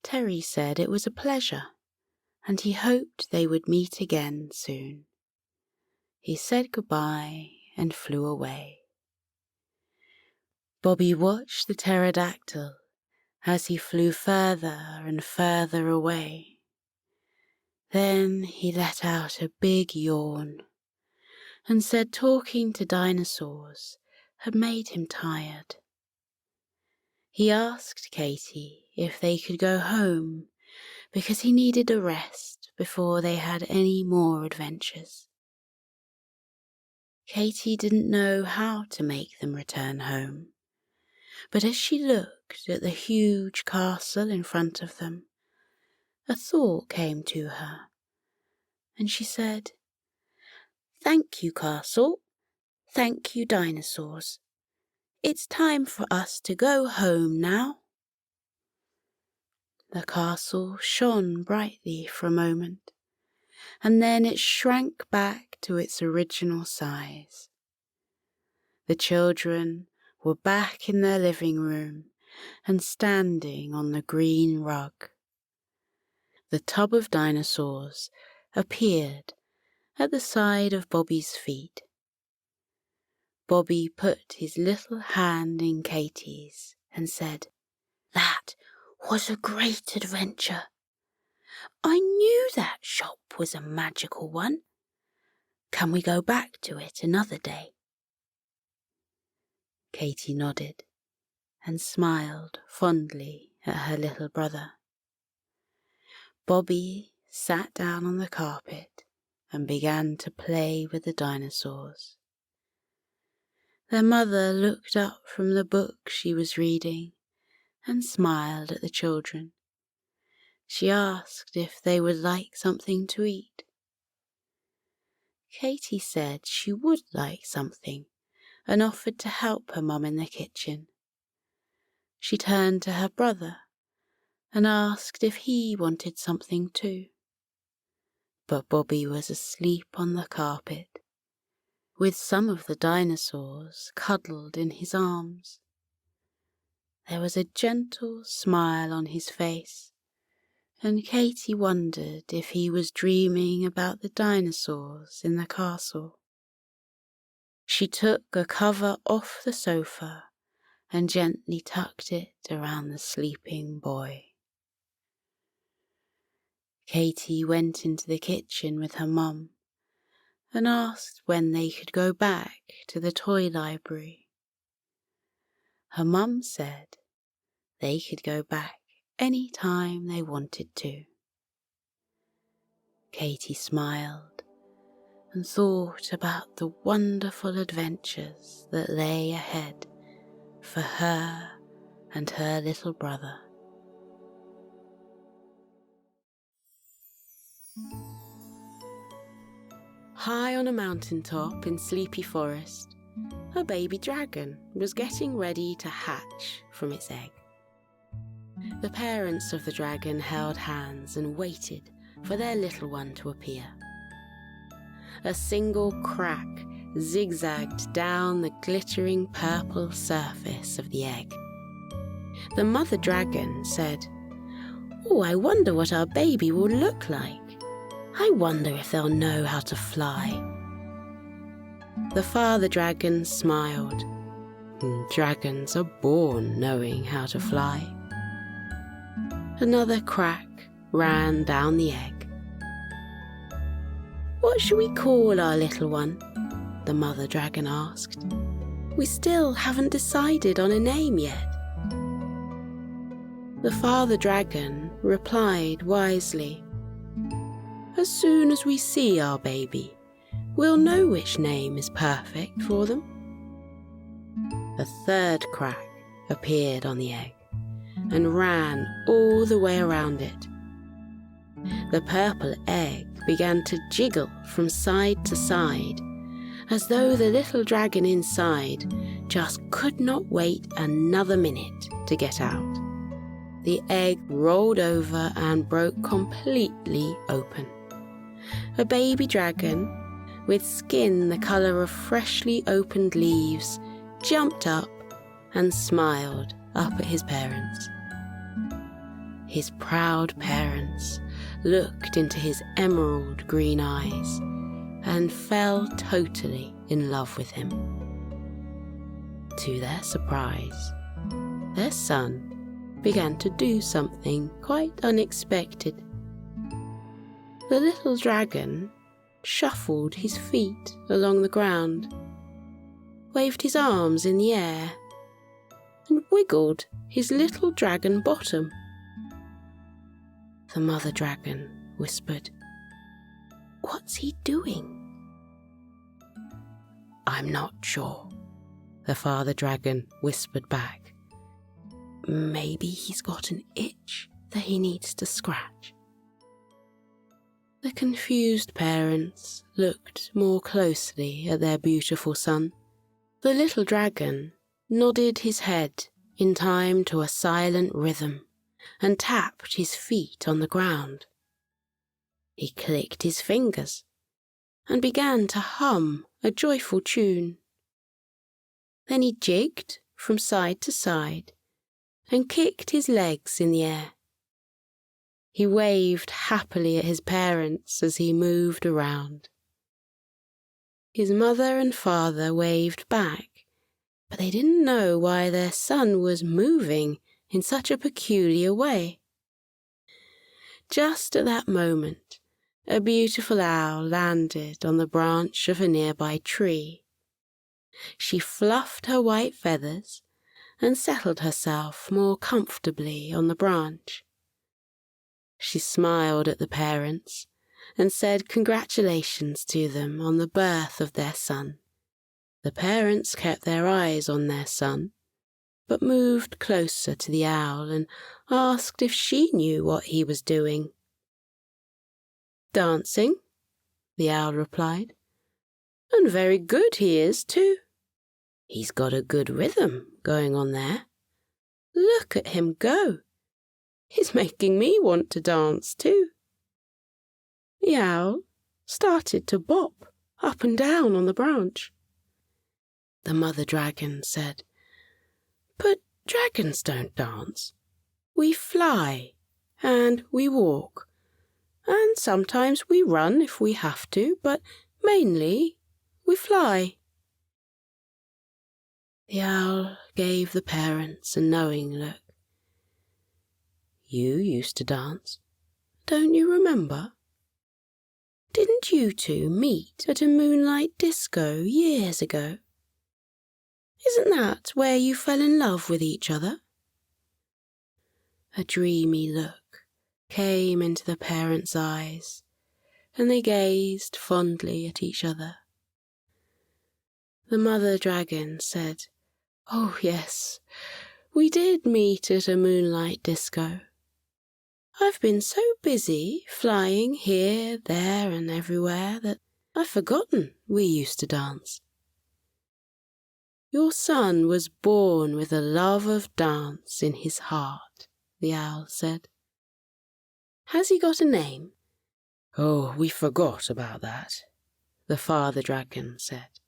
Terry said it was a pleasure, and he hoped they would meet again soon. He said goodbye and flew away. Bobby watched the pterodactyl as he flew further and further away. Then he let out a big yawn and said talking to dinosaurs had made him tired. He asked Katie if they could go home because he needed a rest before they had any more adventures. Katie didn't know how to make them return home, but as she looked at the huge castle in front of them, a thought came to her, and she said, "Thank you, castle. Thank you, dinosaurs. It's time for us to go home now." The castle shone brightly for a moment, and then it shrank back to its original size. The children were back in their living room and standing on the green rug. The tub of dinosaurs appeared at the side of Bobby's feet. Bobby put his little hand in Katie's and said, "That was a great adventure. I knew that shop was a magical one. Can we go back to it another day?" Katie nodded and smiled fondly at her little brother. Bobby sat down on the carpet and began to play with the dinosaurs. Their mother looked up from the book she was reading and smiled at the children. She asked if they would like something to eat. Katie said she would like something and offered to help her mum in the kitchen. She turned to her brother and asked if he wanted something too. But Bobby was asleep on the carpet, with some of the dinosaurs cuddled in his arms. There was a gentle smile on his face, and Katie wondered if he was dreaming about the dinosaurs in the castle. She took a cover off the sofa and gently tucked it around the sleeping boy. Katie went into the kitchen with her mum and asked when they could go back to the toy library. Her mum said they could go back any time they wanted to. Katie smiled and thought about the wonderful adventures that lay ahead for her and her little brother. High on a mountaintop in Sleepy Forest, a baby dragon was getting ready to hatch from its egg. The parents of the dragon held hands and waited for their little one to appear. A single crack zigzagged down the glittering purple surface of the egg. The mother dragon said, "Oh, I wonder what our baby will look like. I wonder if they'll know how to fly." The father dragon smiled. Dragons are born knowing how to fly. Another crack ran down the egg. "What shall we call our little one?" the mother dragon asked. "We still haven't decided on a name yet." The father dragon replied wisely, "As soon as we see our baby, we'll know which name is perfect for them." A third crack appeared on the egg and ran all the way around it. The purple egg began to jiggle from side to side, as though the little dragon inside just could not wait another minute to get out. The egg rolled over and broke completely open. A baby dragon, with skin the colour of freshly opened leaves, jumped up and smiled up at his parents. His proud parents looked into his emerald green eyes and fell totally in love with him. To their surprise, their son began to do something quite unexpected. The little dragon shuffled his feet along the ground, waved his arms in the air, and wiggled his little dragon bottom. The mother dragon whispered, "What's he doing?" "I'm not sure," the father dragon whispered back. "Maybe he's got an itch that he needs to scratch." The confused parents looked more closely at their beautiful son. The little dragon nodded his head in time to a silent rhythm and tapped his feet on the ground. He clicked his fingers and began to hum a joyful tune. Then he jigged from side to side and kicked his legs in the air. He waved happily at his parents as he moved around. His mother and father waved back, but they didn't know why their son was moving in such a peculiar way. Just at that moment, a beautiful owl landed on the branch of a nearby tree. She fluffed her white feathers and settled herself more comfortably on the branch. She smiled at the parents and said congratulations to them on the birth of their son. The parents kept their eyes on their son, but moved closer to the owl and asked if she knew what he was doing. "Dancing," the owl replied, "and very good he is too. He's got a good rhythm going on there. Look at him go. He's making me want to dance too." The owl started to bop up and down on the branch. The mother dragon said, "But dragons don't dance. We fly and we walk, and sometimes we run if we have to, but mainly we fly." The owl gave the parents a knowing look. "You used to dance, don't you remember? Didn't you two meet at a moonlight disco years ago? Isn't that where you fell in love with each other?" A dreamy look came into the parents' eyes, and they gazed fondly at each other. The mother dragon said, "Oh yes, we did meet at a moonlight disco. I've been so busy flying here, there and everywhere that I've forgotten we used to dance." "Your son was born with a love of dance in his heart," the owl said. "Has he got a name?" "Oh, we forgot about that," the father dragon said.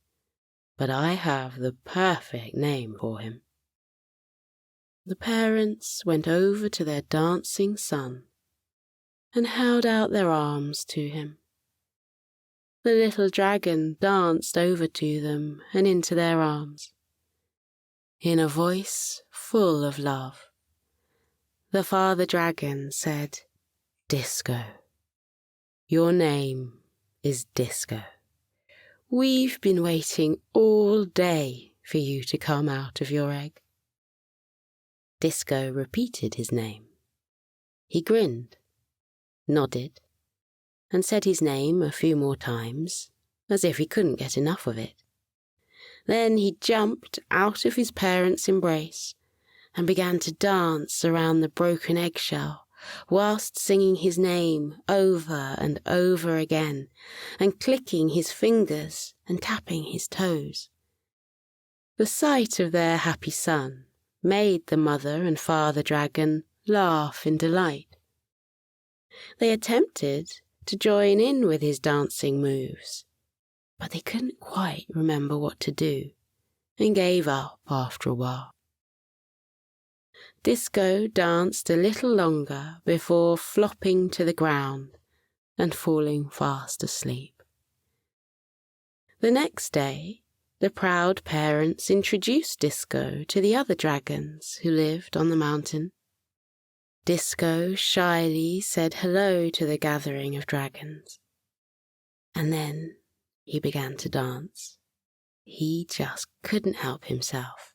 but I have the perfect name for him." The parents went over to their dancing son and held out their arms to him. The little dragon danced over to them and into their arms. In a voice full of love, the father dragon said, "Disco. Your name is Disco. We've been waiting all day for you to come out of your egg." Disco repeated his name. He grinned, nodded, and said his name a few more times, as if he couldn't get enough of it. Then he jumped out of his parents' embrace and began to dance around the broken eggshell, whilst singing his name over and over again, and clicking his fingers and tapping his toes. The sight of their happy son made the mother and father dragon laugh in delight. They attempted to join in with his dancing moves, but they couldn't quite remember what to do and gave up after a while. Disco danced a little longer before flopping to the ground and falling fast asleep. The next day, the proud parents introduced Disco to the other dragons who lived on the mountain. Disco shyly said hello to the gathering of dragons, and then he began to dance. He just couldn't help himself.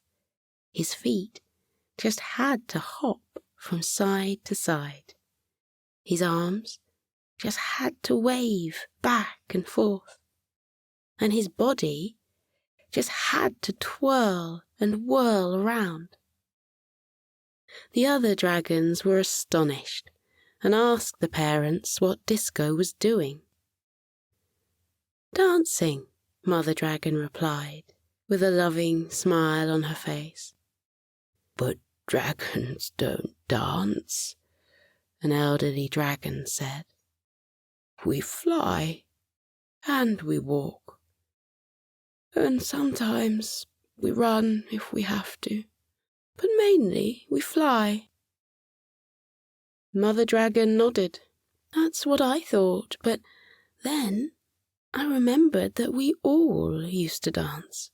His feet just had to hop from side to side. His arms just had to wave back and forth, and his body just had to twirl and whirl around. The other dragons were astonished and asked the parents what Disco was doing. "Dancing," Mother Dragon replied, with a loving smile on her face. "But dragons don't dance," an elderly dragon said. "We fly, and we walk, and sometimes we run if we have to. But mainly we fly." Mother Dragon nodded. "That's what I thought, but then I remembered that we all used to dance.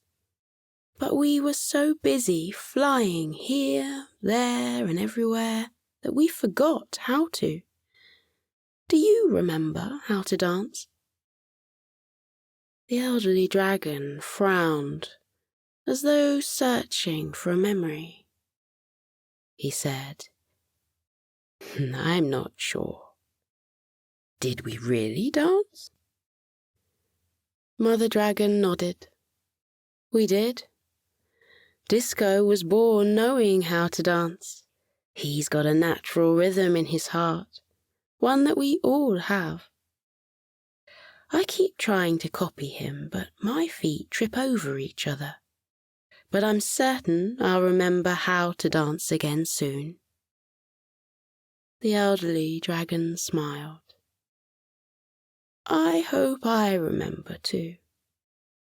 But we were so busy flying here, there, and everywhere that we forgot how to. Do you remember how to dance?" The elderly dragon frowned, as though searching for a memory. He said, "I'm not sure. Did we really dance?" Mother Dragon nodded. "We did. Disco was born knowing how to dance. He's got a natural rhythm in his heart, one that we all have. I keep trying to copy him, but my feet trip over each other. But I'm certain I'll remember how to dance again soon." The elderly dragon smiled. "I hope I remember too.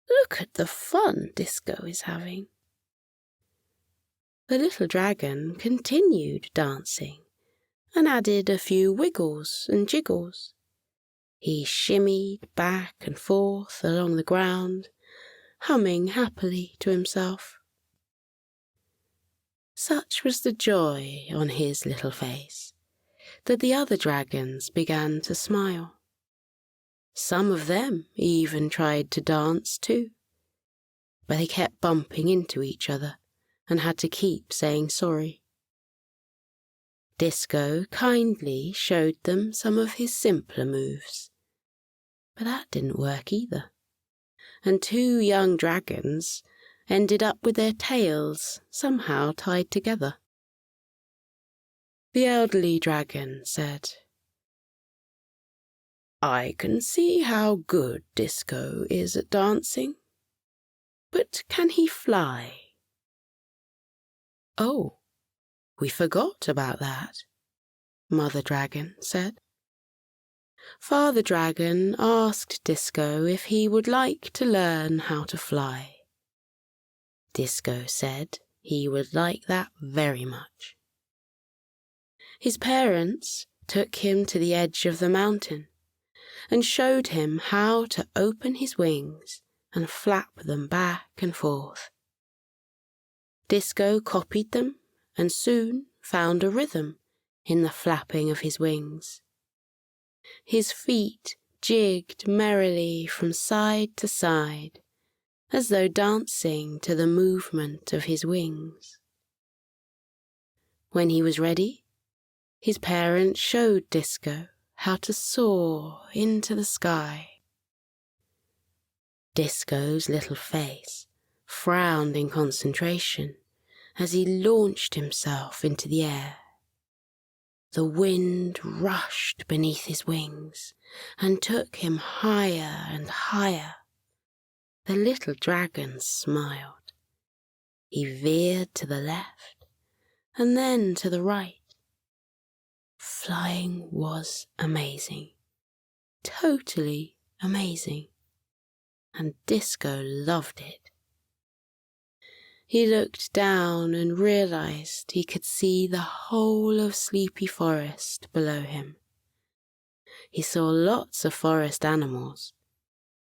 Look at the fun Disco is having." The little dragon continued dancing and added a few wiggles and jiggles. He shimmied back and forth along the ground, humming happily to himself. Such was the joy on his little face that the other dragons began to smile. Some of them even tried to dance too, but they kept bumping into each other and had to keep saying sorry. Disco kindly showed them some of his simpler moves, but that didn't work either, and two young dragons ended up with their tails somehow tied together. The elderly dragon said, "I can see how good Disco is at dancing, but can he fly?" "Oh, we forgot about that," Mother Dragon said. Father Dragon asked Disco if he would like to learn how to fly, Disco said he would like that very much. His parents took him to the edge of the mountain and showed him how to open his wings and flap them back and forth. Disco copied them and soon found a rhythm in the flapping of his wings. His feet jigged merrily from side to side, as though dancing to the movement of his wings. When he was ready, his parents showed Disco how to soar into the sky. Disco's little face frowned in concentration as he launched himself into the air. The wind rushed beneath his wings and took him higher and higher. The little dragon smiled. He veered to the left and then to the right. Flying was amazing, totally amazing, and Disco loved it. He looked down and realized he could see the whole of Sleepy Forest below him. He saw lots of forest animals.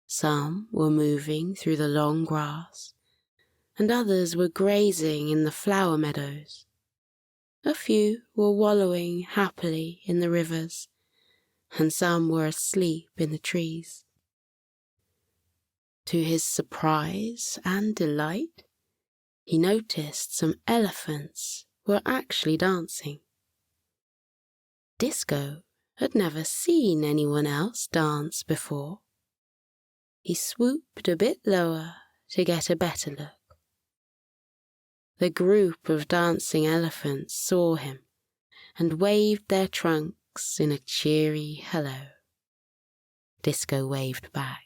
Some were moving through the long grass, and others were grazing in the flower meadows. A few were wallowing happily in the rivers, and some were asleep in the trees. To his surprise and delight, he noticed some elephants were actually dancing. Disco had never seen anyone else dance before. He swooped a bit lower to get a better look. The group of dancing elephants saw him and waved their trunks in a cheery hello. Disco waved back.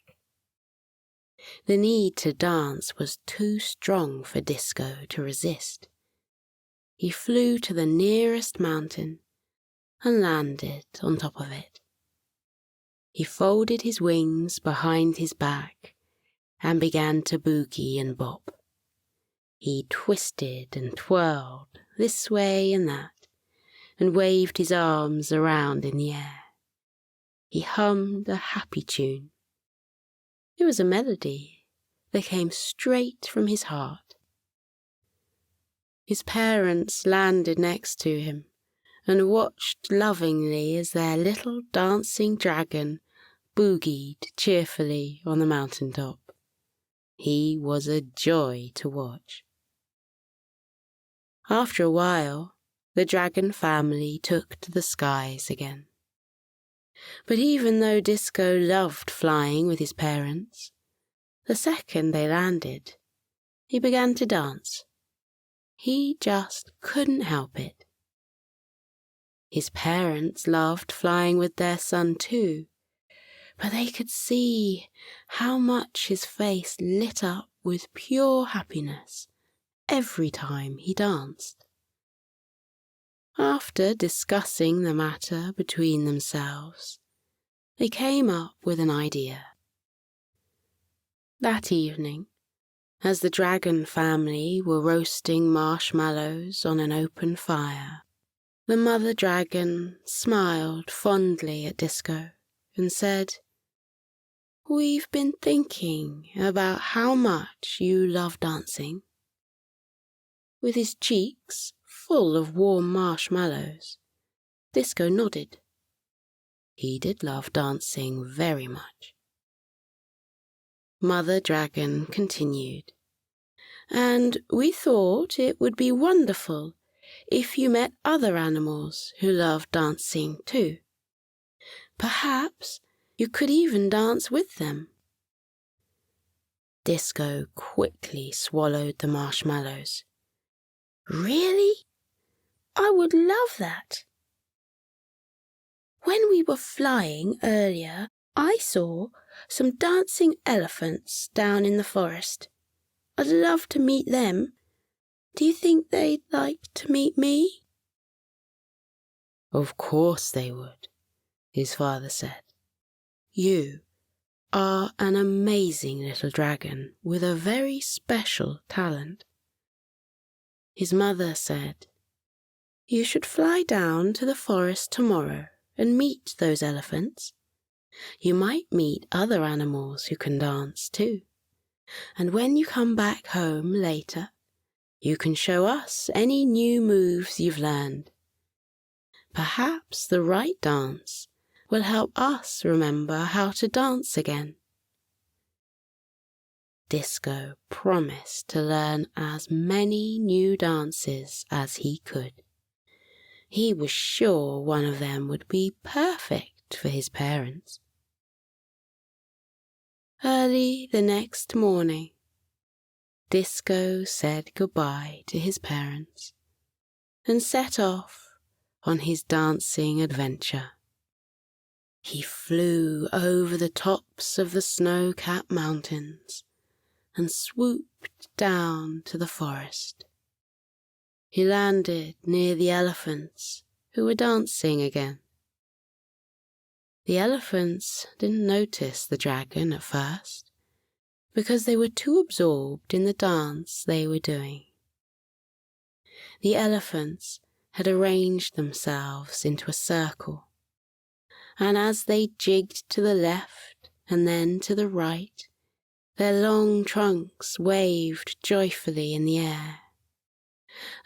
The need to dance was too strong for Disco to resist. He flew to the nearest mountain and landed on top of it. He folded his wings behind his back and began to boogie and bop. He twisted and twirled this way and that, and waved his arms around in the air. He hummed a happy tune. It was a melody that came straight from his heart. His parents landed next to him and watched lovingly as their little dancing dragon boogied cheerfully on the mountain top. He was a joy to watch. After a while, the dragon family took to the skies again. But even though Disco loved flying with his parents, the second they landed, he began to dance. He just couldn't help it. His parents loved flying with their son too, but they could see how much his face lit up with pure happiness every time he danced. After discussing the matter between themselves, they came up with an idea. That evening, as the dragon family were roasting marshmallows on an open fire, the mother dragon smiled fondly at Disco and said, "We've been thinking about how much you love dancing." With his cheeks full of warm marshmallows, Disco nodded. He did love dancing very much. Mother Dragon continued, "And we thought it would be wonderful if you met other animals who love dancing too. Perhaps you could even dance with them." Disco quickly swallowed the marshmallows. "Really? I would love that. When we were flying earlier, I saw some dancing elephants down in the forest. I'd love to meet them. Do you think they'd like to meet me?" "Of course they would," his father said. "You are an amazing little dragon with a very special talent. His mother said, "You should fly down to the forest tomorrow and meet those elephants. You might meet other animals who can dance too. And when you come back home later, you can show us any new moves you've learned. Perhaps the right dance will help us remember how to dance again." Disco promised to learn as many new dances as he could. He was sure one of them would be perfect for his parents. Early the next morning, Disco said goodbye to his parents and set off on his dancing adventure. He flew over the tops of the snow-capped mountains and swooped down to the forest. He landed near the elephants who were dancing again. The elephants didn't notice the dragon at first because they were too absorbed in the dance they were doing. The elephants had arranged themselves into a circle, and as they jigged to the left and then to the right, their long trunks waved joyfully in the air.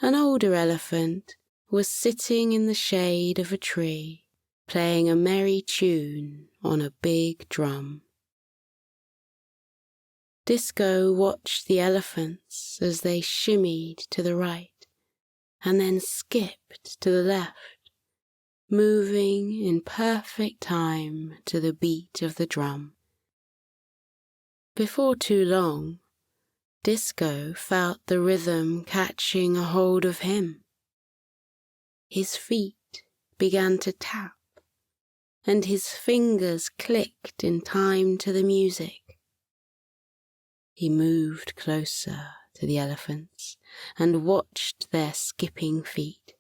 An older elephant was sitting in the shade of a tree, playing a merry tune on a big drum. Disco watched the elephants as they shimmied to the right and then skipped to the left, moving in perfect time to the beat of the drum. Before too long, Disco felt the rhythm catching a hold of him. His feet began to tap, and his fingers clicked in time to the music. He moved closer to the elephants and watched their skipping feet.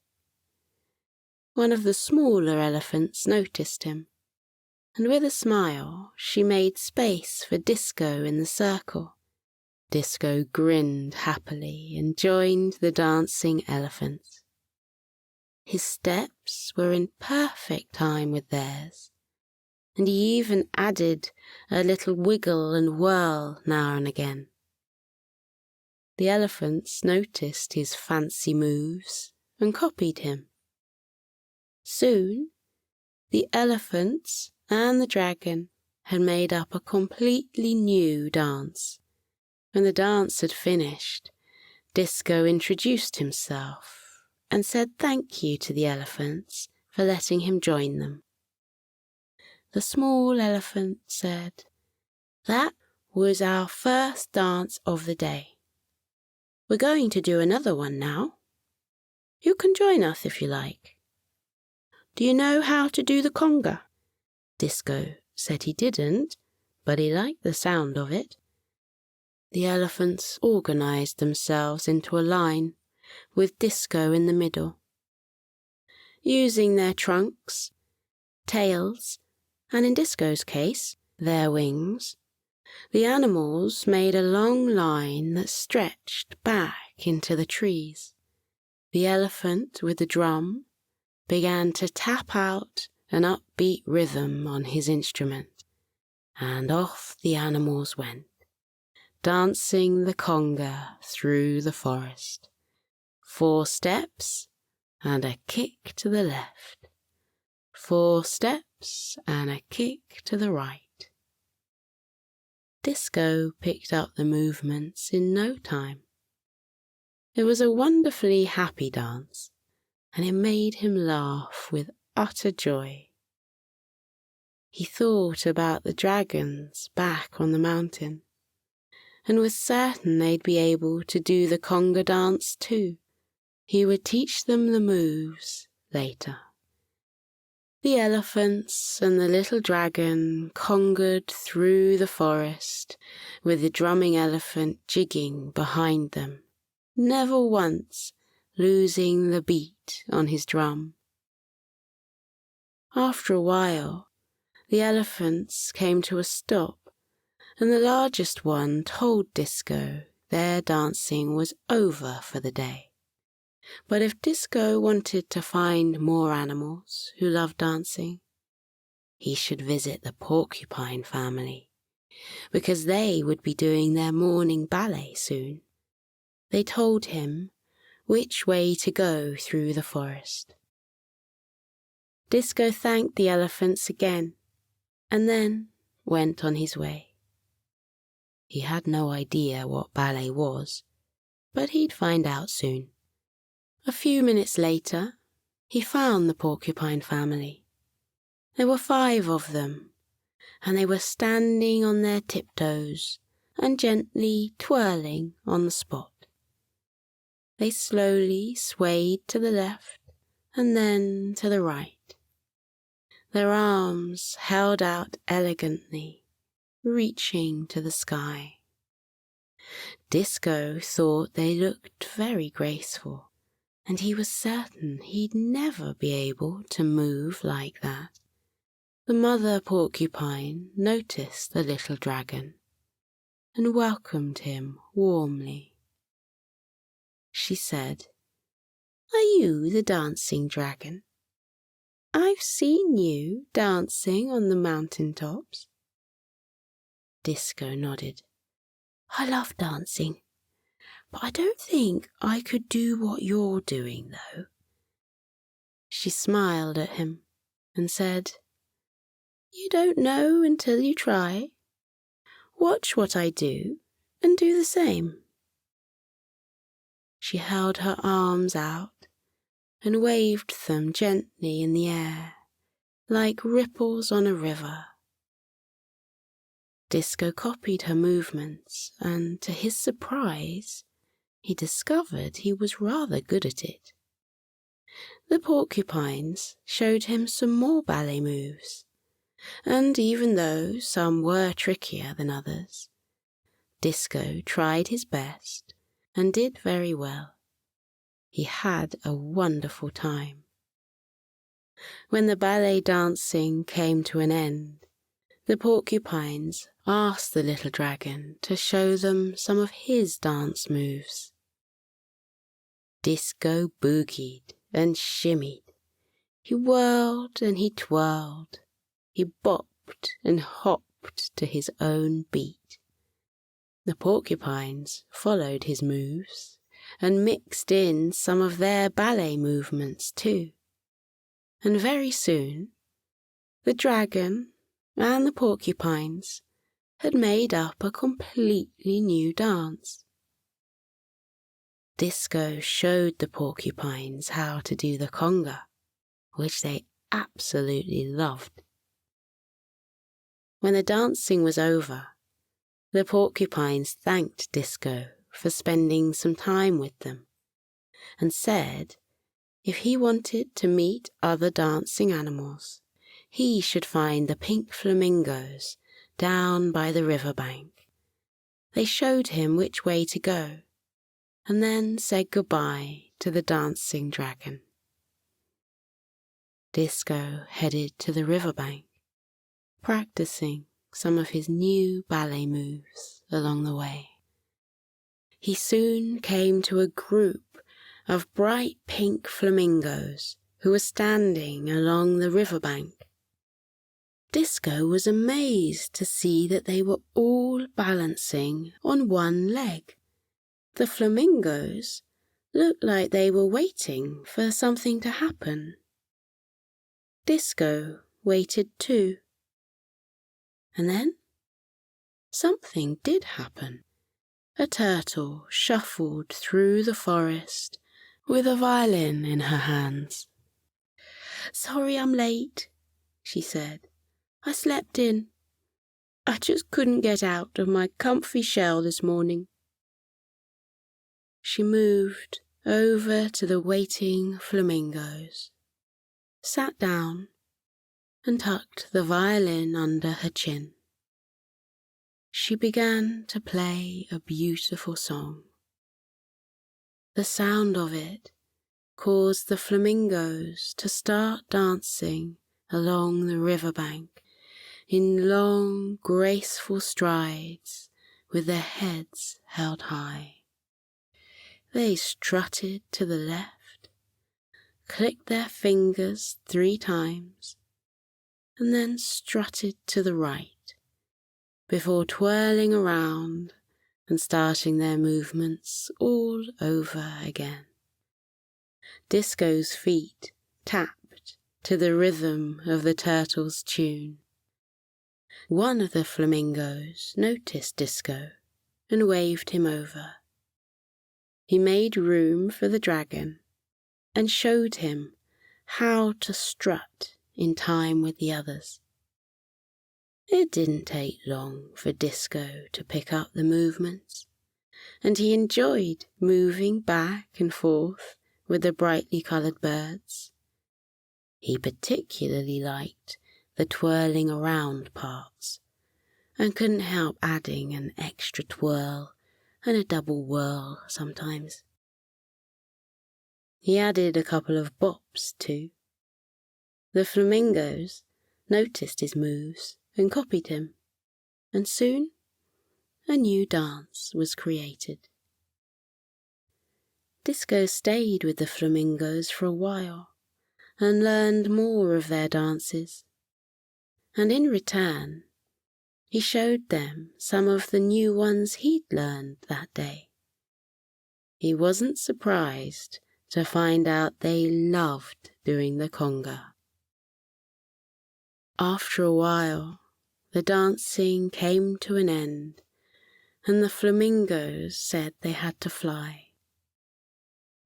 One of the smaller elephants noticed him, and with a smile she made space for Disco in the circle. Disco grinned happily and joined the dancing elephants. His steps were in perfect time with theirs, and he even added a little wiggle and whirl now and again. The elephants noticed his fancy moves and copied him. Soon, the elephants and the dragon had made up a completely new dance. When the dance had finished, Disco introduced himself and said thank you to the elephants for letting him join them. The small elephant said, "That was our first dance of the day. We're going to do another one now. You can join us if you like." "Do you know how to do the conga?" Disco said he didn't, but he liked the sound of it. The elephants organized themselves into a line, with Disco in the middle. Using their trunks, tails, and in Disco's case, their wings, the animals made a long line that stretched back into the trees. The elephant with the drum began to tap out an upbeat rhythm on his instrument, and off the animals went, dancing the conga through the forest. 4 steps and a kick to the left. 4 steps and a kick to the right. Disco picked up the movements in no time. It was a wonderfully happy dance, and it made him laugh with utter joy. He thought about the dragons back on the mountain, and was certain they'd be able to do the conga dance too. He would teach them the moves later. The elephants and the little dragon congaed through the forest with the drumming elephant jigging behind them, never once losing the beat on his drum. After a while, the elephants came to a stop, and the largest one told Disco their dancing was over for the day. But if Disco wanted to find more animals who loved dancing, he should visit the porcupine family, because they would be doing their morning ballet soon. They told him which way to go through the forest. Disco thanked the elephants again, and then went on his way. He had no idea what ballet was, but he'd find out soon. A few minutes later, he found the porcupine family. There were 5 of them, and they were standing on their tiptoes and gently twirling on the spot. They slowly swayed to the left and then to the right. Their arms held out elegantly, reaching to the sky. Disco thought they looked very graceful, and he was certain he'd never be able to move like that. The mother porcupine noticed the little dragon and welcomed him warmly. She said, "Are you the dancing dragon? I've seen you dancing on the mountain tops." Disco nodded. "I love dancing, but I don't think I could do what you're doing, though." She smiled at him and said, "You don't know until you try. Watch what I do and do the same." She held her arms out and waved them gently in the air, like ripples on a river. Disco copied her movements, and to his surprise, he discovered he was rather good at it. The porcupines showed him some more ballet moves, and even though some were trickier than others, Disco tried his best and did very well. He had a wonderful time. When the ballet dancing came to an end, the porcupines asked the little dragon to show them some of his dance moves. Disco boogied and shimmied. He whirled and he twirled. He bopped and hopped to his own beat. The porcupines followed his moves and mixed in some of their ballet movements too. And very soon, the dragon and the porcupines had made up a completely new dance. Disco showed the porcupines how to do the conga, which they absolutely loved. When the dancing was over, the porcupines thanked Disco for spending some time with them, and said if he wanted to meet other dancing animals, he should find the pink flamingos down by the river bank. They showed him which way to go, and then said goodbye to the dancing dragon. Disco headed to the river bank, practicing some of his new ballet moves along the way. He soon came to a group of bright pink flamingos who were standing along the river bank. Disco was amazed to see that they were all balancing on one leg. The flamingos looked like they were waiting for something to happen. Disco waited too. And then something did happen. A turtle shuffled through the forest with a violin in her hands. "Sorry I'm late," she said. "I slept in. I just couldn't get out of my comfy shell this morning." She moved over to the waiting flamingos, sat down, and tucked the violin under her chin. She began to play a beautiful song. The sound of it caused the flamingos to start dancing along the riverbank in long, graceful strides with their heads held high. They strutted to the left clicked their fingers 3 times, and then strutted to the right, before twirling around and starting their movements all over again. Disco's feet tapped to the rhythm of the turtle's tune. One of the flamingos noticed Disco and waved him over. He made room for the dragon and showed him how to strut in time with the others. It didn't take long for Disco to pick up the movements, and he enjoyed moving back and forth with the brightly coloured birds. He particularly liked the twirling around parts, and couldn't help adding an extra twirl and a double whirl sometimes. He added a couple of bops too. The flamingos noticed his moves and copied him, and soon a new dance was created. Disco stayed with the flamingos for a while and learned more of their dances, and in return he showed them some of the new ones he'd learned that day. He wasn't surprised to find out they loved doing the conga. After a while, the dancing came to an end, and the flamingos said they had to fly,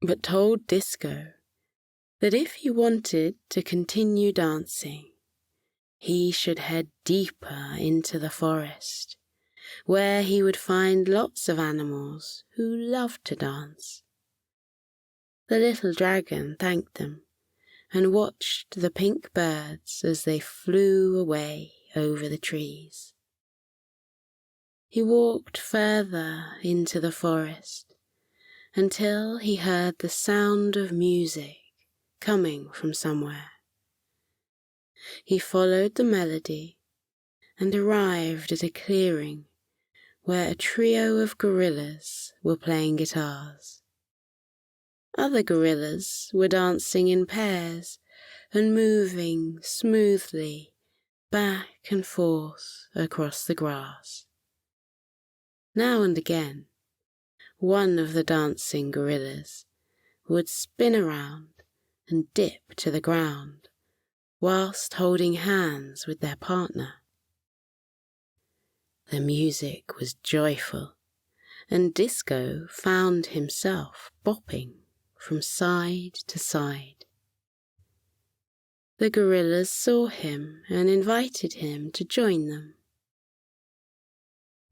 but told Disco that if he wanted to continue dancing, he should head deeper into the forest, where he would find lots of animals who loved to dance. The little dragon thanked them and watched the pink birds as they flew away over the trees. He walked further into the forest until he heard the sound of music coming from somewhere. He followed the melody and arrived at a clearing where a trio of gorillas were playing guitars. Other gorillas were dancing in pairs and moving smoothly back and forth across the grass. Now and again, one of the dancing gorillas would spin around and dip to the ground whilst holding hands with their partner. The music was joyful, and Disco found himself bopping from side to side. The gorillas saw him and invited him to join them.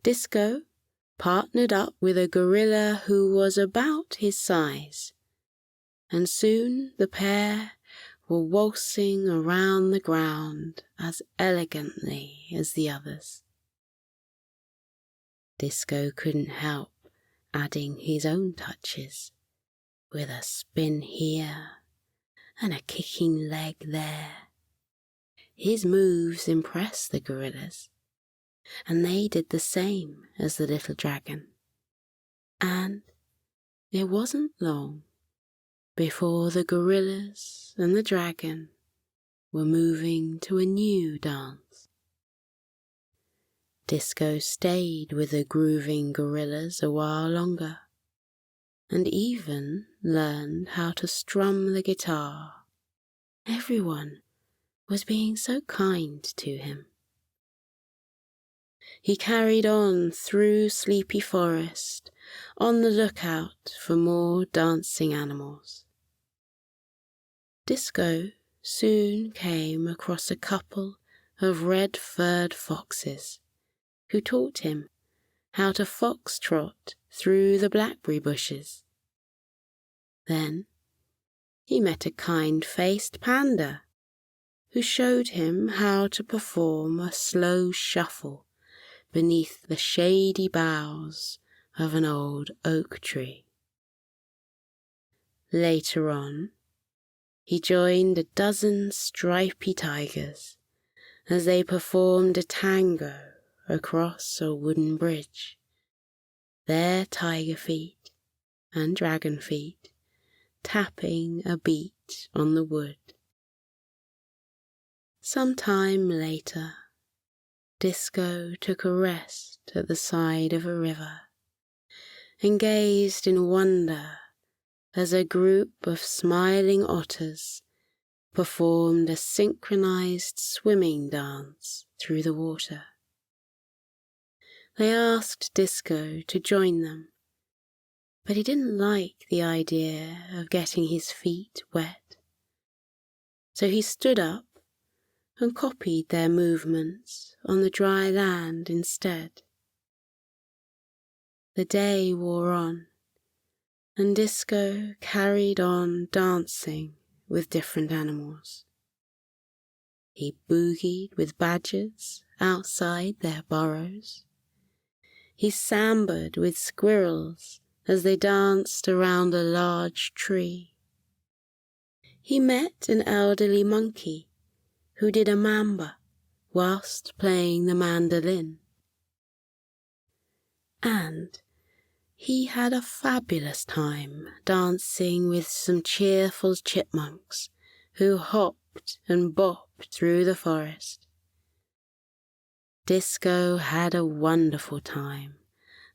Disco partnered up with a gorilla who was about his size, and soon the pair were waltzing around the ground as elegantly as the others. Disco couldn't help adding his own touches, with a spin here and a kicking leg there. His moves impressed the gorillas, and they did the same as the little dragon. And it wasn't long before the gorillas and the dragon were moving to a new dance. Disco stayed with the grooving gorillas a while longer, and even learned how to strum the guitar. Everyone was being so kind to him. He carried on through Sleepy Forest, on the lookout for more dancing animals. Disco soon came across a couple of red-furred foxes who taught him how to foxtrot through the blackberry bushes. Then he met a kind-faced panda who showed him how to perform a slow shuffle beneath the shady boughs of an old oak tree. Later on, he joined a dozen stripy tigers as they performed a tango across a wooden bridge, their tiger feet and dragon feet tapping a beat feet on the wood. Some time later, Disco took a rest at the side of a river and gazed in wonder as a group of smiling otters performed a synchronized swimming dance through the water. They asked Disco to join them, but he didn't like the idea of getting his feet wet. So he stood up and copied their movements on the dry land instead. The day wore on, and Disco carried on dancing with different animals. He boogied with badgers outside their burrows. He sambered with squirrels as they danced around a large tree. He met an elderly monkey who did a mamba whilst playing the mandolin. And he had a fabulous time dancing with some cheerful chipmunks who hopped and bopped through the forest. Disco had a wonderful time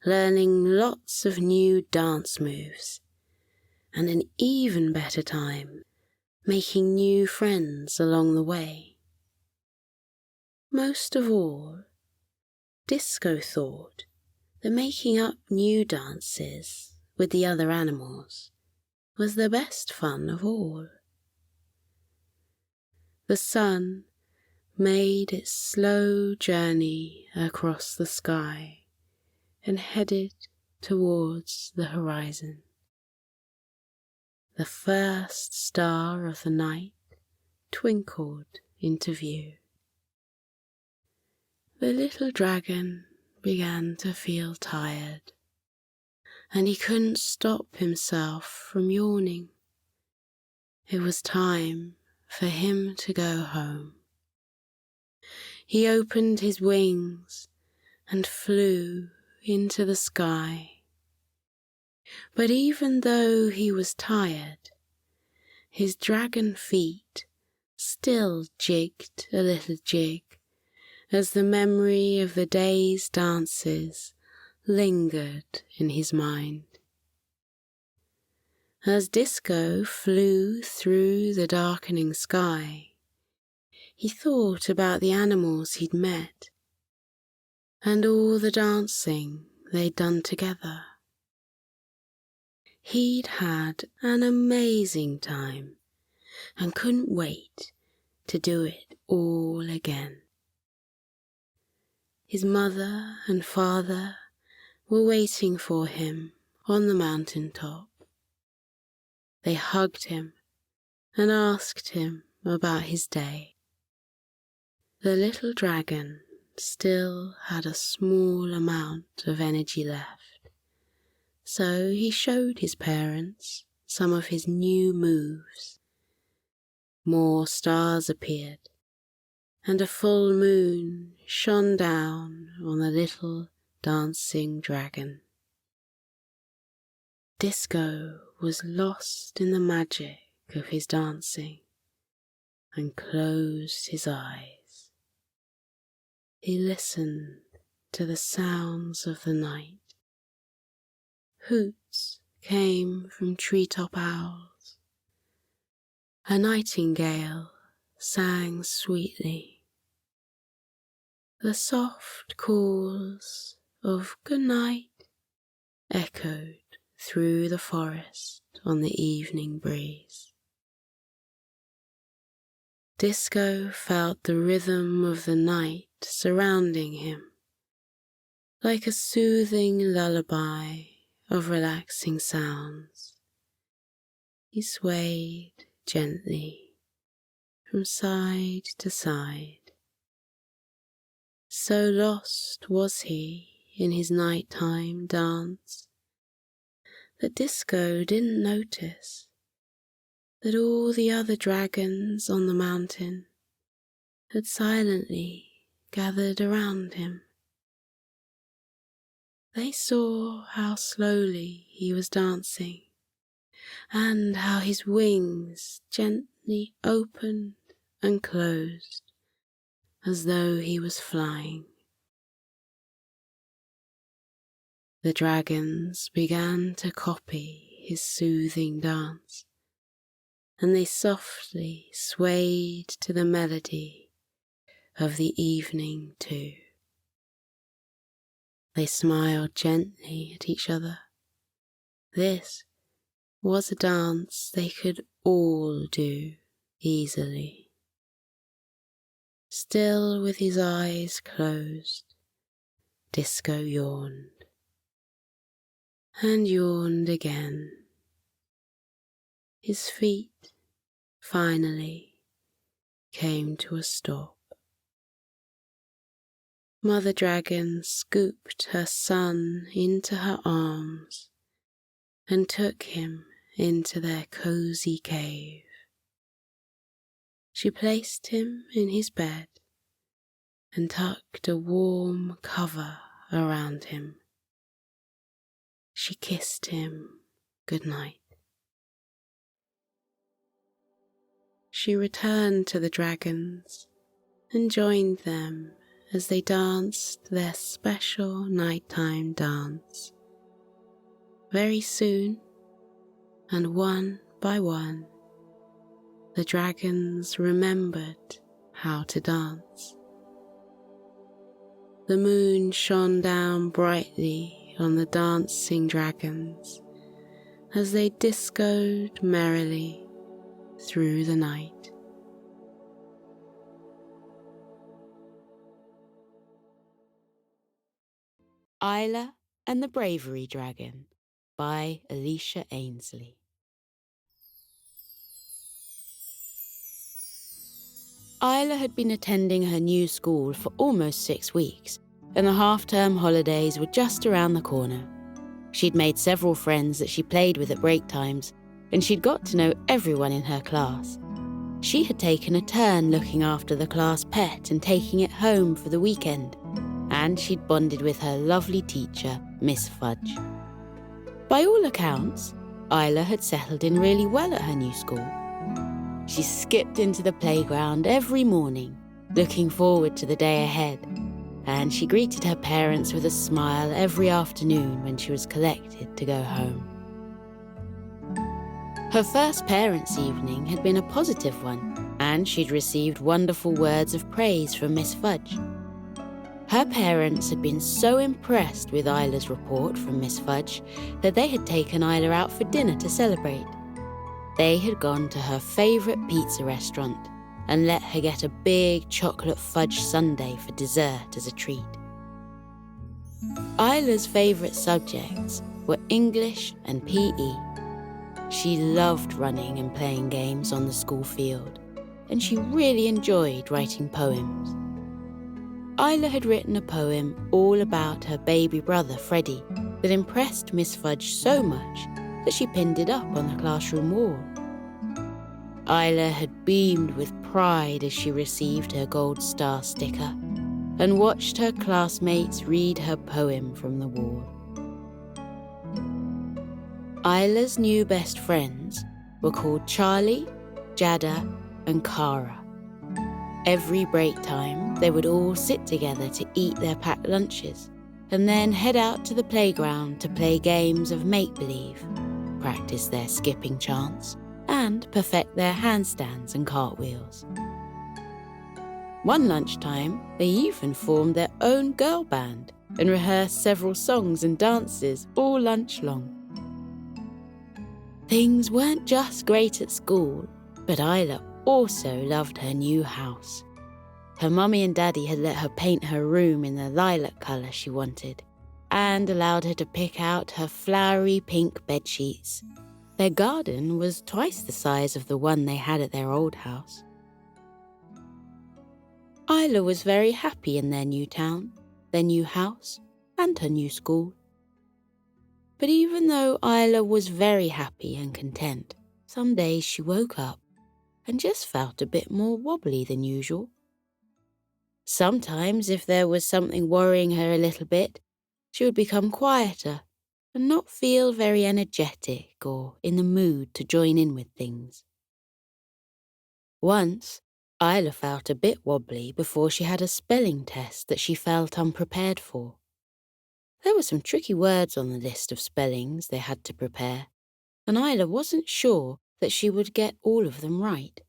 learning lots of new dance moves, and an even better time making new friends along the way. Most of all, Disco thought that making up new dances with the other animals was the best fun of all. The sun made its slow journey across the sky and headed towards the horizon. The first star of the night twinkled into view. The little dragon began to feel tired, and he couldn't stop himself from yawning. It was time for him to go home. He opened his wings and flew into the sky. But even though he was tired, his dragon feet still jigged a little jig as the memory of the day's dances lingered in his mind. As Disco flew through the darkening sky, he thought about the animals he'd met and all the dancing they'd done together. He'd had an amazing time and couldn't wait to do it all again. His mother and father were waiting for him on the mountain top. They hugged him and asked him about his day. The little dragon still had a small amount of energy left, so he showed his parents some of his new moves. More stars appeared, and a full moon shone down on the little dancing dragon. Disco was lost in the magic of his dancing and closed his eyes. He listened to the sounds of the night. Hoots came from treetop owls. A nightingale sang sweetly. The soft calls of goodnight echoed through the forest on the evening breeze. Disco felt the rhythm of the night surrounding him, like a soothing lullaby of relaxing sounds. He swayed gently from side to side. So lost was he in his nighttime dance that Disco didn't notice that all the other dragons on the mountain had silently gathered around him. They saw how slowly he was dancing and how his wings gently opened and closed as though he was flying. The dragons began to copy his soothing dance, and they softly swayed to the melody of the evening too. They smiled gently at each other. This was a dance they could all do easily. Still with his eyes closed, Disco yawned, and yawned again. His feet finally came to a stop. Mother Dragon scooped her son into her arms and took him into their cosy cave. She placed him in his bed and tucked a warm cover around him. She kissed him goodnight. She returned to the dragons and joined them as they danced their special nighttime dance. Very soon, and one by one, the dragons remembered how to dance. The moon shone down brightly on the dancing dragons as they discoed merrily through the night. Isla and the Bravery Dragon by Alicia Ainsley. Isla had been attending her new school for almost 6 weeks, and the half-term holidays were just around the corner. She'd made several friends that she played with at break times, and she'd got to know everyone in her class. She had taken a turn looking after the class pet and taking it home for the weekend, and she'd bonded with her lovely teacher, Miss Fudge. By all accounts, Isla had settled in really well at her new school. She skipped into the playground every morning, looking forward to the day ahead, and she greeted her parents with a smile every afternoon when she was collected to go home. Her first parents' evening had been a positive one, and she'd received wonderful words of praise from Miss Fudge. Her parents had been so impressed with Isla's report from Miss Fudge that they had taken Isla out for dinner to celebrate. They had gone to her favourite pizza restaurant and let her get a big chocolate fudge sundae for dessert as a treat. Isla's favourite subjects were English and PE. She loved running and playing games on the school field, and she really enjoyed writing poems. Isla had written a poem all about her baby brother Freddie that impressed Miss Fudge so much that she pinned it up on the classroom wall. Isla had beamed with pride as she received her gold star sticker and watched her classmates read her poem from the wall. Isla's new best friends were called Charlie, Jada, and Kara. Every break time, they would all sit together to eat their packed lunches and then head out to the playground to play games of make-believe, practice their skipping chants, and perfect their handstands and cartwheels. One lunchtime, they even formed their own girl band and rehearsed several songs and dances all lunch long. Things weren't just great at school, but Isla also loved her new house. Her mummy and daddy had let her paint her room in the lilac colour she wanted and allowed her to pick out her flowery pink bedsheets. Their garden was twice the size of the one they had at their old house. Isla was very happy in their new town, their new house, and her new school. But even though Isla was very happy and content, some days she woke up and just felt a bit more wobbly than usual. Sometimes, if there was something worrying her a little bit, she would become quieter and not feel very energetic or in the mood to join in with things. Once, Isla felt a bit wobbly before she had a spelling test that she felt unprepared for. There were some tricky words on the list of spellings they had to prepare, and Isla wasn't sure that she would get all of them right.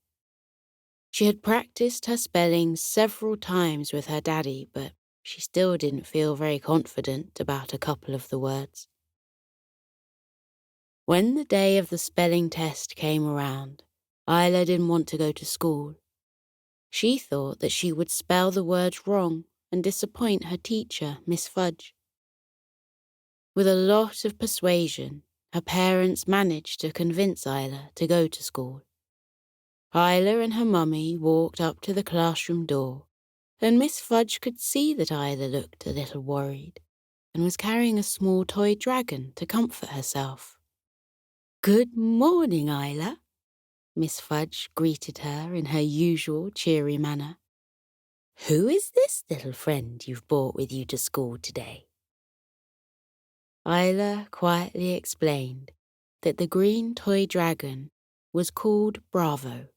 She had practiced her spellings several times with her daddy, but she still didn't feel very confident about a couple of the words. When the day of the spelling test came around, Isla didn't want to go to school. She thought that she would spell the words wrong and disappoint her teacher, Miss Fudge. With a lot of persuasion, her parents managed to convince Isla to go to school. Isla and her mummy walked up to the classroom door, and Miss Fudge could see that Isla looked a little worried and was carrying a small toy dragon to comfort herself. "Good morning, Isla," Miss Fudge greeted her in her usual cheery manner. "Who is this little friend you've brought with you to school today?" Isla quietly explained that the green toy dragon was called Bravo.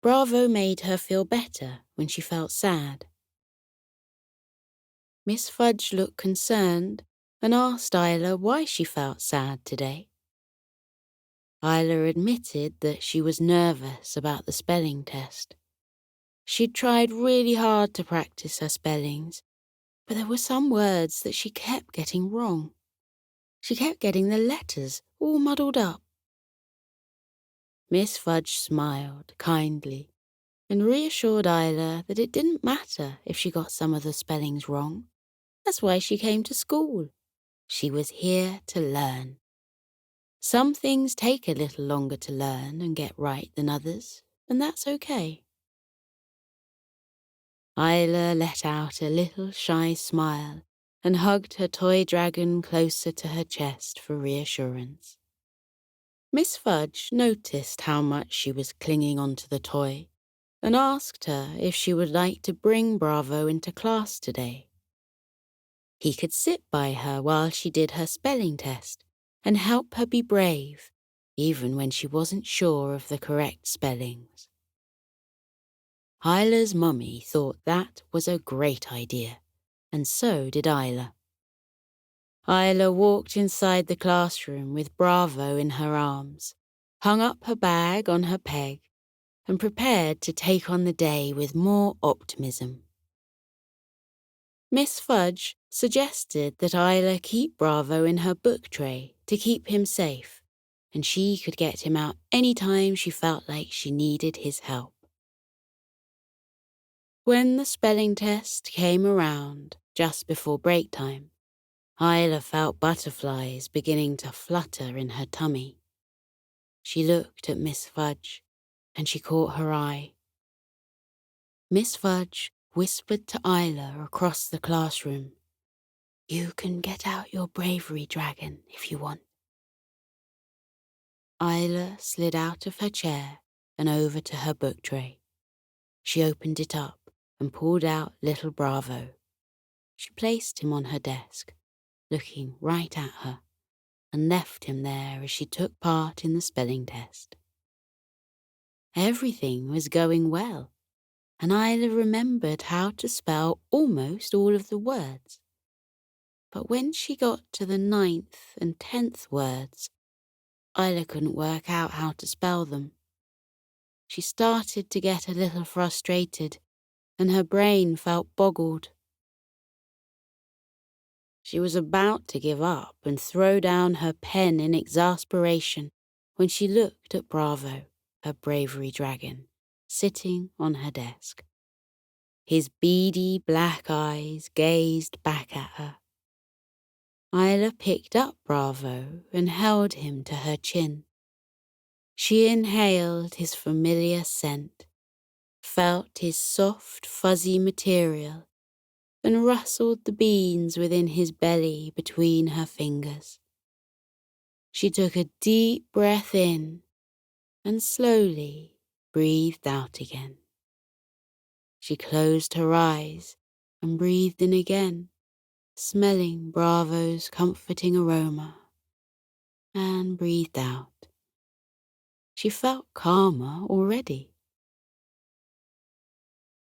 Bravo made her feel better when she felt sad. Miss Fudge looked concerned and asked Isla why she felt sad today. Isla admitted that she was nervous about the spelling test. She'd tried really hard to practice her spellings, but there were some words that she kept getting wrong. She kept getting the letters all muddled up. Miss Fudge smiled kindly and reassured Isla that it didn't matter if she got some of the spellings wrong. That's why she came to school. She was here to learn. Some things take a little longer to learn and get right than others, and that's okay. Isla let out a little shy smile and hugged her toy dragon closer to her chest for reassurance. Miss Fudge noticed how much she was clinging onto the toy and asked her if she would like to bring Bravo into class today. He could sit by her while she did her spelling test and help her be brave, even when she wasn't sure of the correct spellings. Isla's mummy thought that was a great idea, and so did Isla. Isla walked inside the classroom with Bravo in her arms, hung up her bag on her peg, and prepared to take on the day with more optimism. Miss Fudge suggested that Isla keep Bravo in her book tray to keep him safe, and she could get him out any time she felt like she needed his help. When the spelling test came around just before break time, Isla felt butterflies beginning to flutter in her tummy. She looked at Miss Fudge, and she caught her eye. Miss Fudge whispered to Isla across the classroom, "You can get out your Bravery dragon if you want." Isla slid out of her chair and over to her book tray. She opened it up and pulled out little Bravo. She placed him on her desk, looking right at her, and left him there as she took part in the spelling test. Everything was going well, and Isla remembered how to spell almost all of the words. But when she got to the 9th and 10th words, Isla couldn't work out how to spell them. She started to get a little frustrated, and her brain felt boggled. She was about to give up and throw down her pen in exasperation when she looked at Bravo, her Bravery dragon, sitting on her desk. His beady black eyes gazed back at her. Isla picked up Bravo and held him to her chin. She inhaled his familiar scent, felt his soft, fuzzy material, and rustled the beans within his belly between her fingers. She took a deep breath in and slowly breathed out again. She closed her eyes and breathed in again smelling Bravo's comforting aroma, and breathed out. She felt calmer already.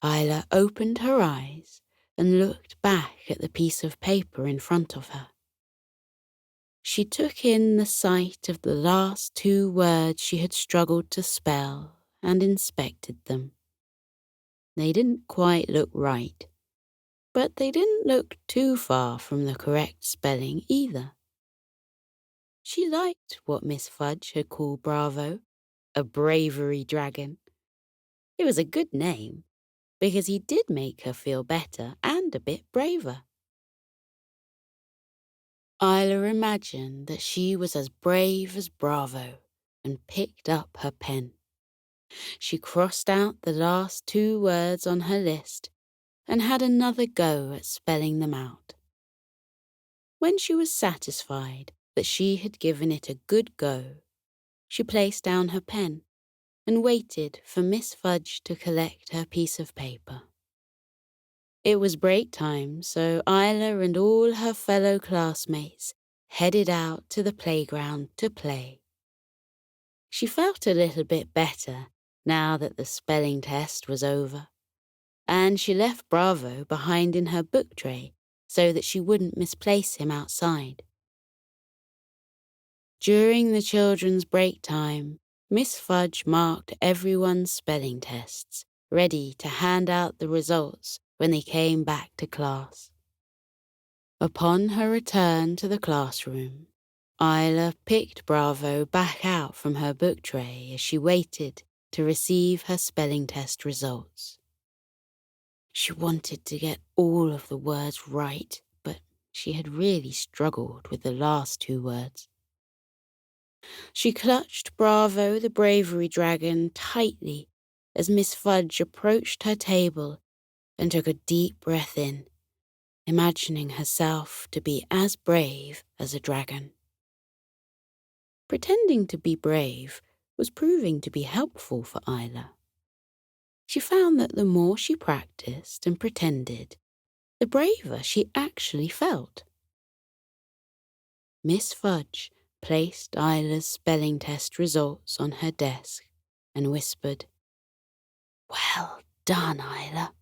Isla opened her eyes and looked back at the piece of paper in front of her. She took in the sight of the last 2 words she had struggled to spell and inspected them. They didn't quite look right, but they didn't look too far from the correct spelling either. She liked what Miss Fudge had called Bravo, a bravery dragon. It was a good name, because he did make her feel better and a bit braver. Isla imagined that she was as brave as Bravo and picked up her pen. She crossed out the last 2 words on her list and had another go at spelling them out. When she was satisfied that she had given it a good go, she placed down her pen and waited for Miss Fudge to collect her piece of paper. It was break time, so Isla and all her fellow classmates headed out to the playground to play. She felt a little bit better now that the spelling test was over, and she left Bravo behind in her book tray so that she wouldn't misplace him outside. During the children's break time, Miss Fudge marked everyone's spelling tests, ready to hand out the results when they came back to class. Upon her return to the classroom, Isla picked Bravo back out from her book tray as she waited to receive her spelling test results. She wanted to get all of the words right, but she had really struggled with the last 2 words. She clutched Bravo the bravery dragon tightly as Miss Fudge approached her table and took a deep breath in, imagining herself to be as brave as a dragon. Pretending to be brave was proving to be helpful for Isla. She found that the more she practiced and pretended, the braver she actually felt. Miss Fudge placed Isla's spelling test results on her desk and whispered, "Well done, Isla.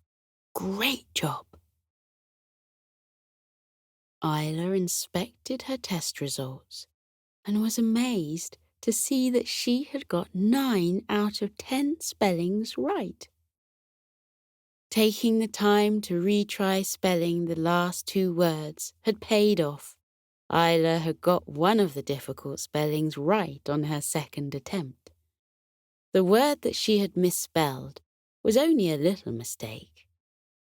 Great job." Isla inspected her test results and was amazed to see that she had got 9 out of 10 spellings right. Taking the time to retry spelling the last 2 words had paid off. Isla had got one of the difficult spellings right on her second attempt. The word that she had misspelled was only a little mistake.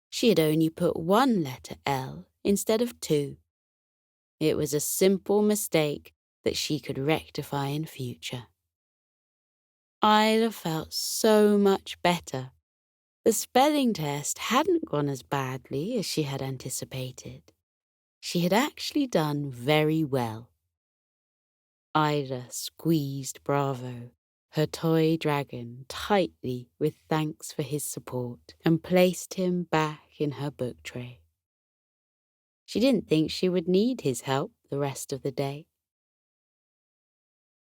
She had only put 1 letter L instead of 2. It was a simple mistake that she could rectify in future. Isla felt so much better. The spelling test hadn't gone as badly as she had anticipated. She had actually done very well. Isla squeezed Bravo, her toy dragon, tightly with thanks for his support and placed him back in her book tray. She didn't think she would need his help the rest of the day.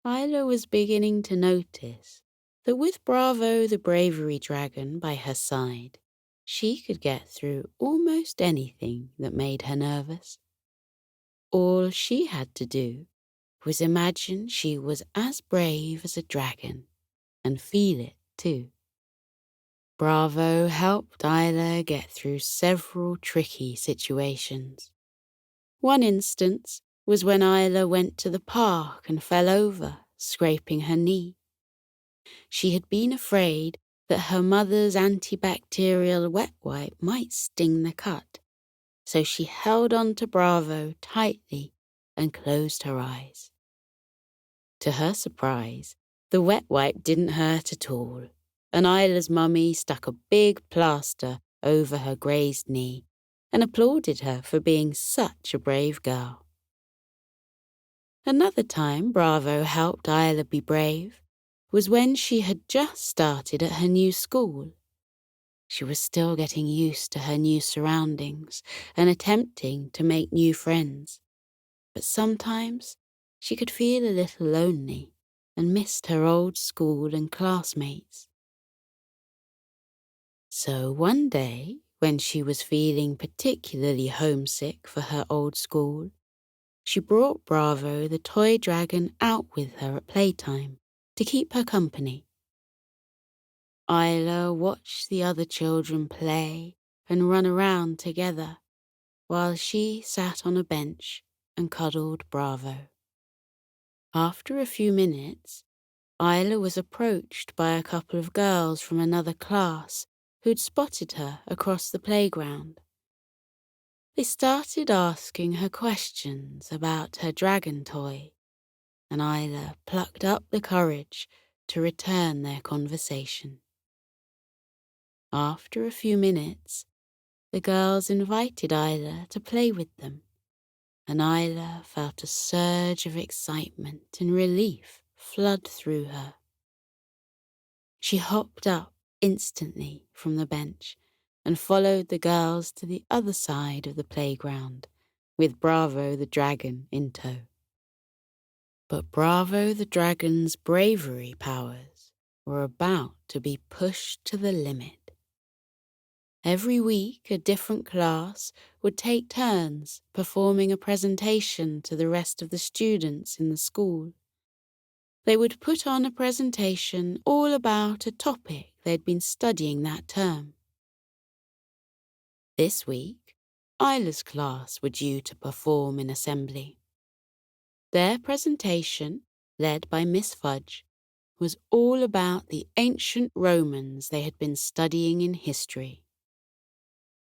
Isla was beginning to notice that with Bravo the bravery dragon by her side, she could get through almost anything that made her nervous. All she had to do was imagine she was as brave as a dragon and feel it too. Bravo helped Isla get through several tricky situations. One instance was when Isla went to the park and fell over, scraping her knee. She had been afraid that her mother's antibacterial wet wipe might sting the cut, so she held on to Bravo tightly and closed her eyes. To her surprise, the wet wipe didn't hurt at all, and Isla's mummy stuck a big plaster over her grazed knee and applauded her for being such a brave girl. Another time Bravo helped Isla be brave was when she had just started at her new school. She was still getting used to her new surroundings and attempting to make new friends, but sometimes she could feel a little lonely and missed her old school and classmates. So one day, when she was feeling particularly homesick for her old school, she brought Bravo the toy dragon out with her at playtime to keep her company. Isla watched the other children play and run around together, while she sat on a bench and cuddled Bravo. After a few minutes, Isla was approached by a couple of girls from another class who'd spotted her across the playground. They started asking her questions about her dragon toy, and Isla plucked up the courage to return their conversation. After a few minutes, the girls invited Isla to play with them, and Isla felt a surge of excitement and relief flood through her. She hopped up instantly from the bench and followed the girls to the other side of the playground, with Bravo the dragon in tow. But Bravo the dragon's bravery powers were about to be pushed to the limit. Every week, a different class would take turns performing a presentation to the rest of the students in the school. They would put on a presentation all about a topic they'd been studying that term. This week, Isla's class were due to perform in assembly. Their presentation, led by Miss Fudge, was all about the ancient Romans they had been studying in history.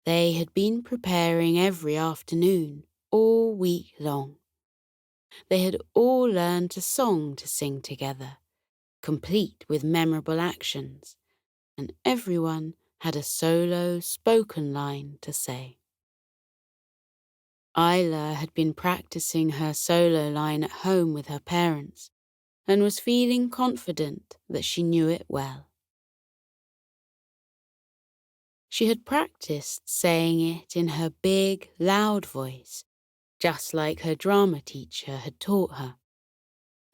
They had been preparing every afternoon, all week long. They had all learned a song to sing together, complete with memorable actions, and everyone had a solo spoken line to say. Isla had been practicing her solo line at home with her parents and was feeling confident that she knew it well. She had practiced saying it in her big, loud voice, just like her drama teacher had taught her.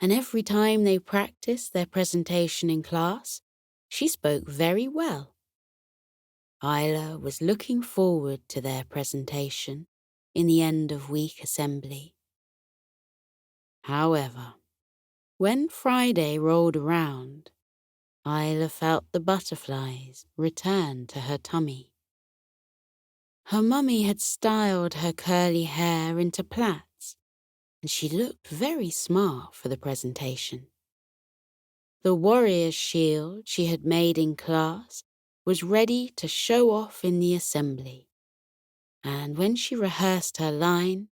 And every time they practiced their presentation in class, she spoke very well. Isla was looking forward to their presentation in the end of week assembly. However, when Friday rolled around, Isla felt the butterflies return to her tummy. Her mummy had styled her curly hair into plaits, and she looked very smart for the presentation. The warrior's shield she had made in class was ready to show off in the assembly, and when she rehearsed her line,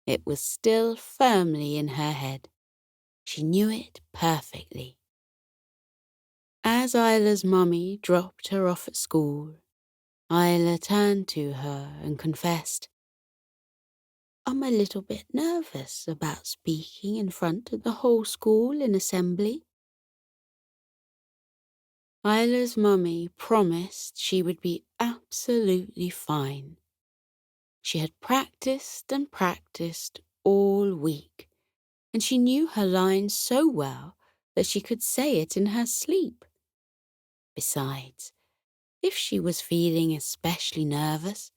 it was still firmly in her head. She knew it perfectly. As Isla's mummy dropped her off at school, Isla turned to her and confessed, "I'm a little bit nervous about speaking in front of the whole school in assembly." Isla's mummy promised she would be absolutely fine. She had practiced and practiced all week, and she knew her lines so well that she could say it in her sleep. Besides, if she was feeling especially nervous,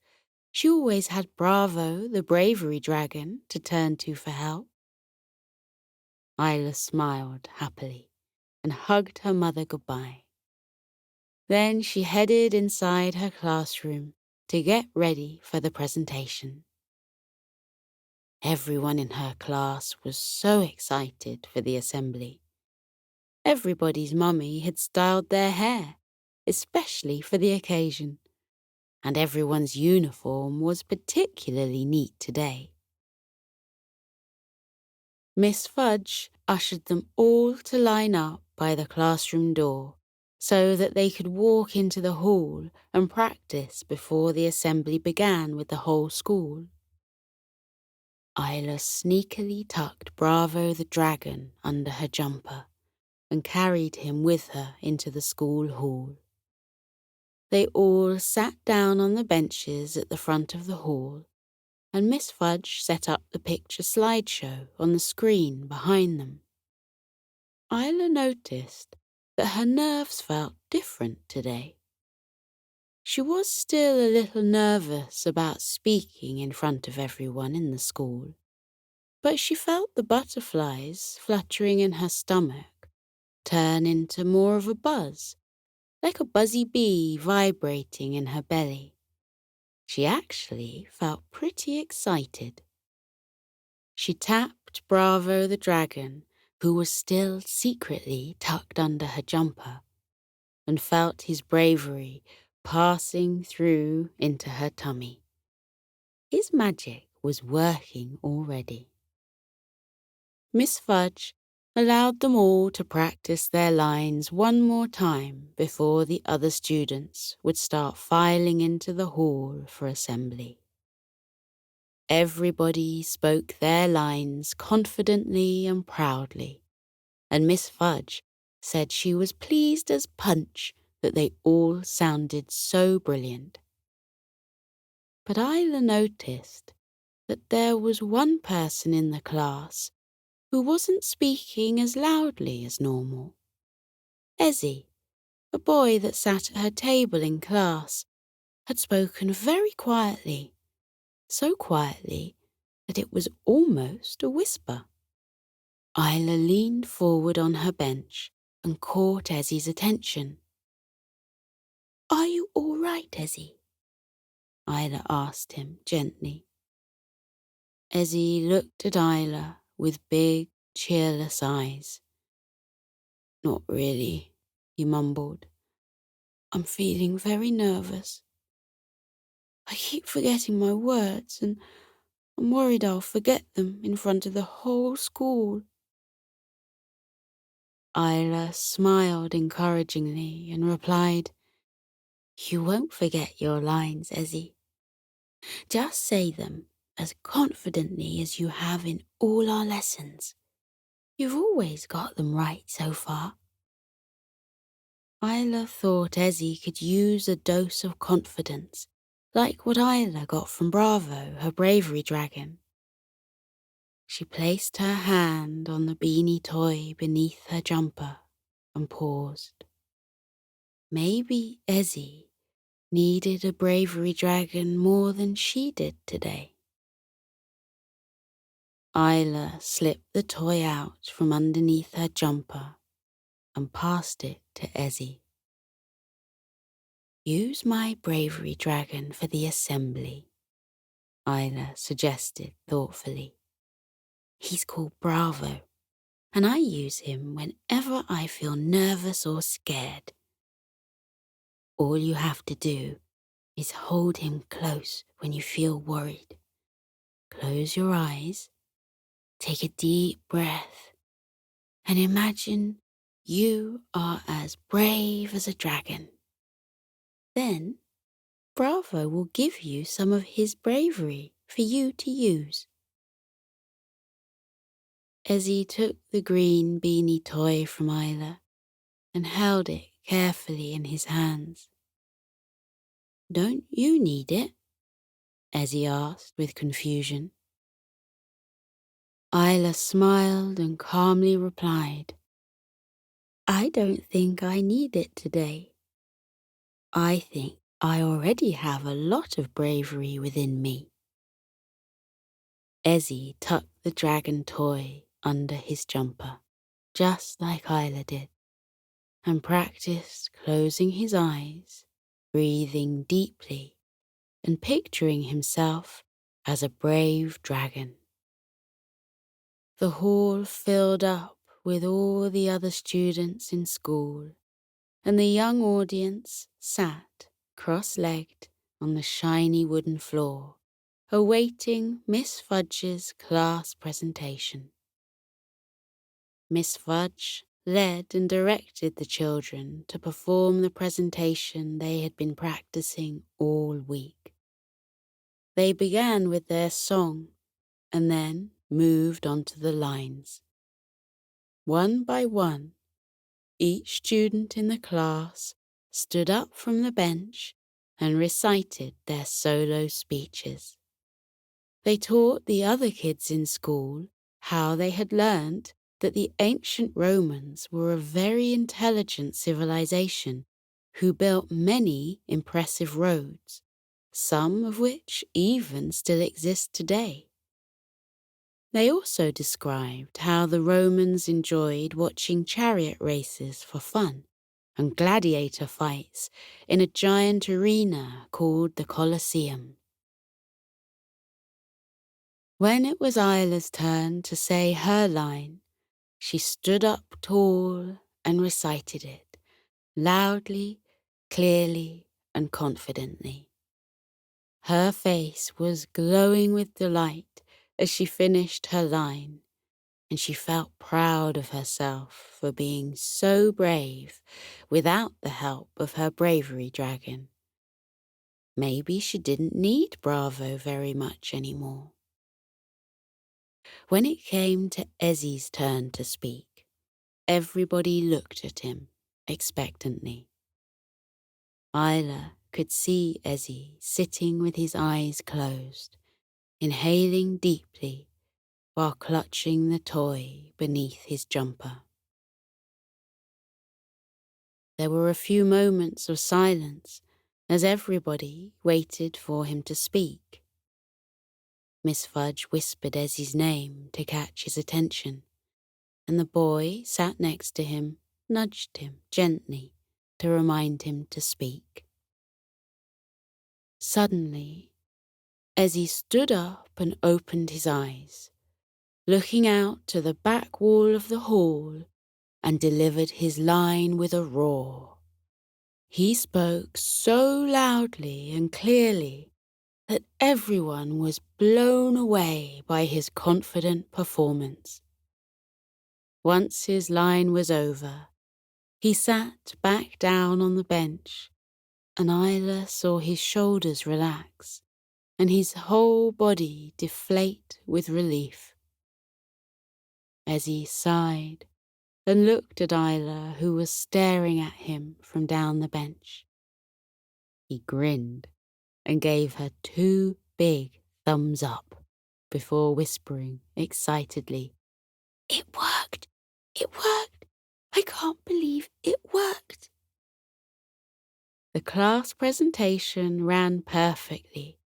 she always had Bravo, the bravery dragon, to turn to for help. Isla smiled happily and hugged her mother goodbye. Then she headed inside her classroom to get ready for the presentation. Everyone in her class was so excited for the assembly. Everybody's mummy had styled their hair, especially for the occasion, and everyone's uniform was particularly neat today. Miss Fudge ushered them all to line up by the classroom door so that they could walk into the hall and practice before the assembly began with the whole school. Isla sneakily tucked Bravo the dragon under her jumper and carried him with her into the school hall. They all sat down on the benches at the front of the hall, and Miss Fudge set up the picture slideshow on the screen behind them. Isla noticed that her nerves felt different today. She was still a little nervous about speaking in front of everyone in the school, but she felt the butterflies fluttering in her stomach turn into more of a buzz, like a buzzy bee vibrating in her belly. She actually felt pretty excited. She tapped Bravo the dragon, who was still secretly tucked under her jumper, and felt his bravery passing through into her tummy. His magic was working already. Miss Fudge allowed them all to practice their lines one more time before the other students would start filing into the hall for assembly. Everybody spoke their lines confidently and proudly, and Miss Fudge said she was pleased as punch that they all sounded so brilliant. But Isla noticed that there was one person in the class who wasn't speaking as loudly as normal. Ezzy, a boy that sat at her table in class, had spoken very quietly, so quietly that it was almost a whisper. Isla leaned forward on her bench and caught Ezzy's attention. "Are you all right, Ezzy?" Isla asked him gently. Ezzy looked at Isla with big, cheerless eyes. "Not really," he mumbled. "I'm feeling very nervous. I keep forgetting my words and I'm worried I'll forget them in front of the whole school." Isla smiled encouragingly and replied, "You won't forget your lines, Ezzy. Just say them as confidently as you have in all our lessons. You've always got them right so far." Isla thought Ezzy could use a dose of confidence, like what Isla got from Bravo, her bravery dragon. She placed her hand on the beanie toy beneath her jumper and paused. Maybe Ezzy needed a bravery dragon more than she did today. Isla slipped the toy out from underneath her jumper and passed it to Ezzy. "Use my bravery dragon for the assembly," Isla suggested thoughtfully. "He's called Bravo, and I use him whenever I feel nervous or scared. All you have to do is hold him close when you feel worried. Close your eyes, take a deep breath, and imagine you are as brave as a dragon. Then Bravo will give you some of his bravery for you to use." Ezzy took the green beanie toy from Isla and held it carefully in his hands. "Don't you need it?" Ezzy asked with confusion. Isla smiled and calmly replied, "I don't think I need it today. I think I already have a lot of bravery within me." Ezzy tucked the dragon toy under his jumper, just like Isla did, and practiced closing his eyes, breathing deeply, and picturing himself as a brave dragon. The hall filled up with all the other students in school, and the young audience sat cross-legged on the shiny wooden floor, awaiting Miss Fudge's class presentation. Miss Fudge led and directed the children to perform the presentation they had been practicing all week. They began with their song and then moved on to the lines. One by one, each student in the class stood up from the bench and recited their solo speeches. They taught the other kids in school how they had learnt that the ancient Romans were a very intelligent civilization who built many impressive roads, some of which even still exist today. They also described how the Romans enjoyed watching chariot races for fun and gladiator fights in a giant arena called the Colosseum. When it was Isla's turn to say her line, she stood up tall and recited it, loudly, clearly, and confidently. Her face was glowing with delight as she finished her line, and she felt proud of herself for being so brave without the help of her bravery dragon. Maybe she didn't need Bravo very much anymore. When it came to Ezzy's turn to speak, everybody looked at him expectantly. Isla could see Ezzy sitting with his eyes closed, inhaling deeply while clutching the toy beneath his jumper. There were a few moments of silence as everybody waited for him to speak. Miss Fudge whispered Ezzy's name to catch his attention, and the boy sat next to him nudged him gently to remind him to speak. Suddenly, Ezzy stood up and opened his eyes, looking out to the back wall of the hall, and delivered his line with a roar. He spoke so loudly and clearly that everyone was blown away by his confident performance. Once his line was over, he sat back down on the bench, and Isla saw his shoulders relax and his whole body deflate with relief. Ezzy sighed and looked at Isla, who was staring at him from down the bench. He grinned and gave her 2 big thumbs up before whispering excitedly, "It worked! It worked! I can't believe it worked!" The class presentation ran perfectly,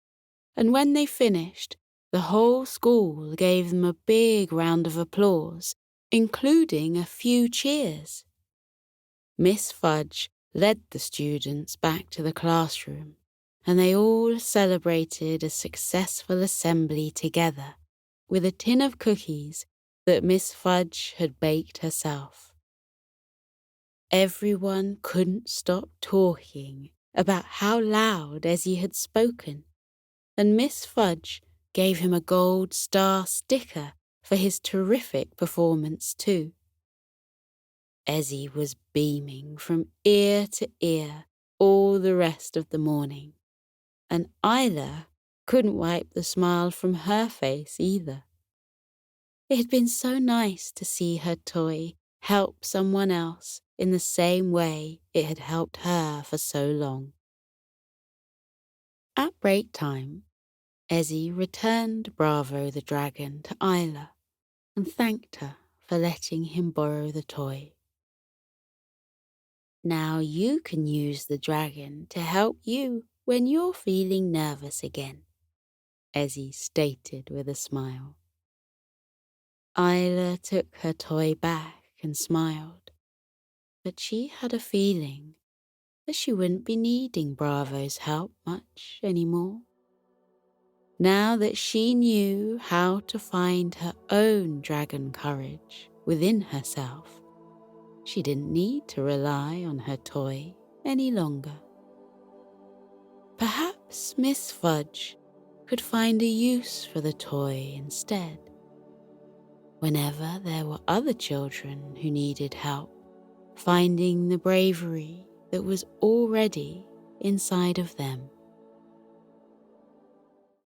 and when they finished, the whole school gave them a big round of applause, including a few cheers. Miss Fudge led the students back to the classroom, and they all celebrated a successful assembly together with a tin of cookies that Miss Fudge had baked herself. Everyone couldn't stop talking about how loud Ezzy had spoken, and Miss Fudge gave him a gold star sticker for his terrific performance too. Ezzy was beaming from ear to ear all the rest of the morning, and Isla couldn't wipe the smile from her face either. It had been so nice to see her toy help someone else in the same way it had helped her for so long. At break time, Ezzy returned Bravo the dragon to Isla and thanked her for letting him borrow the toy. "Now you can use the dragon to help you when you're feeling nervous again," Ezzy stated with a smile. Isla took her toy back and smiled, but she had a feeling that she wouldn't be needing Bravo's help much anymore. Now that she knew how to find her own dragon courage within herself, she didn't need to rely on her toy any longer. Perhaps Miss Fudge could find a use for the toy instead. Whenever there were other children who needed help finding the bravery that was already inside of them.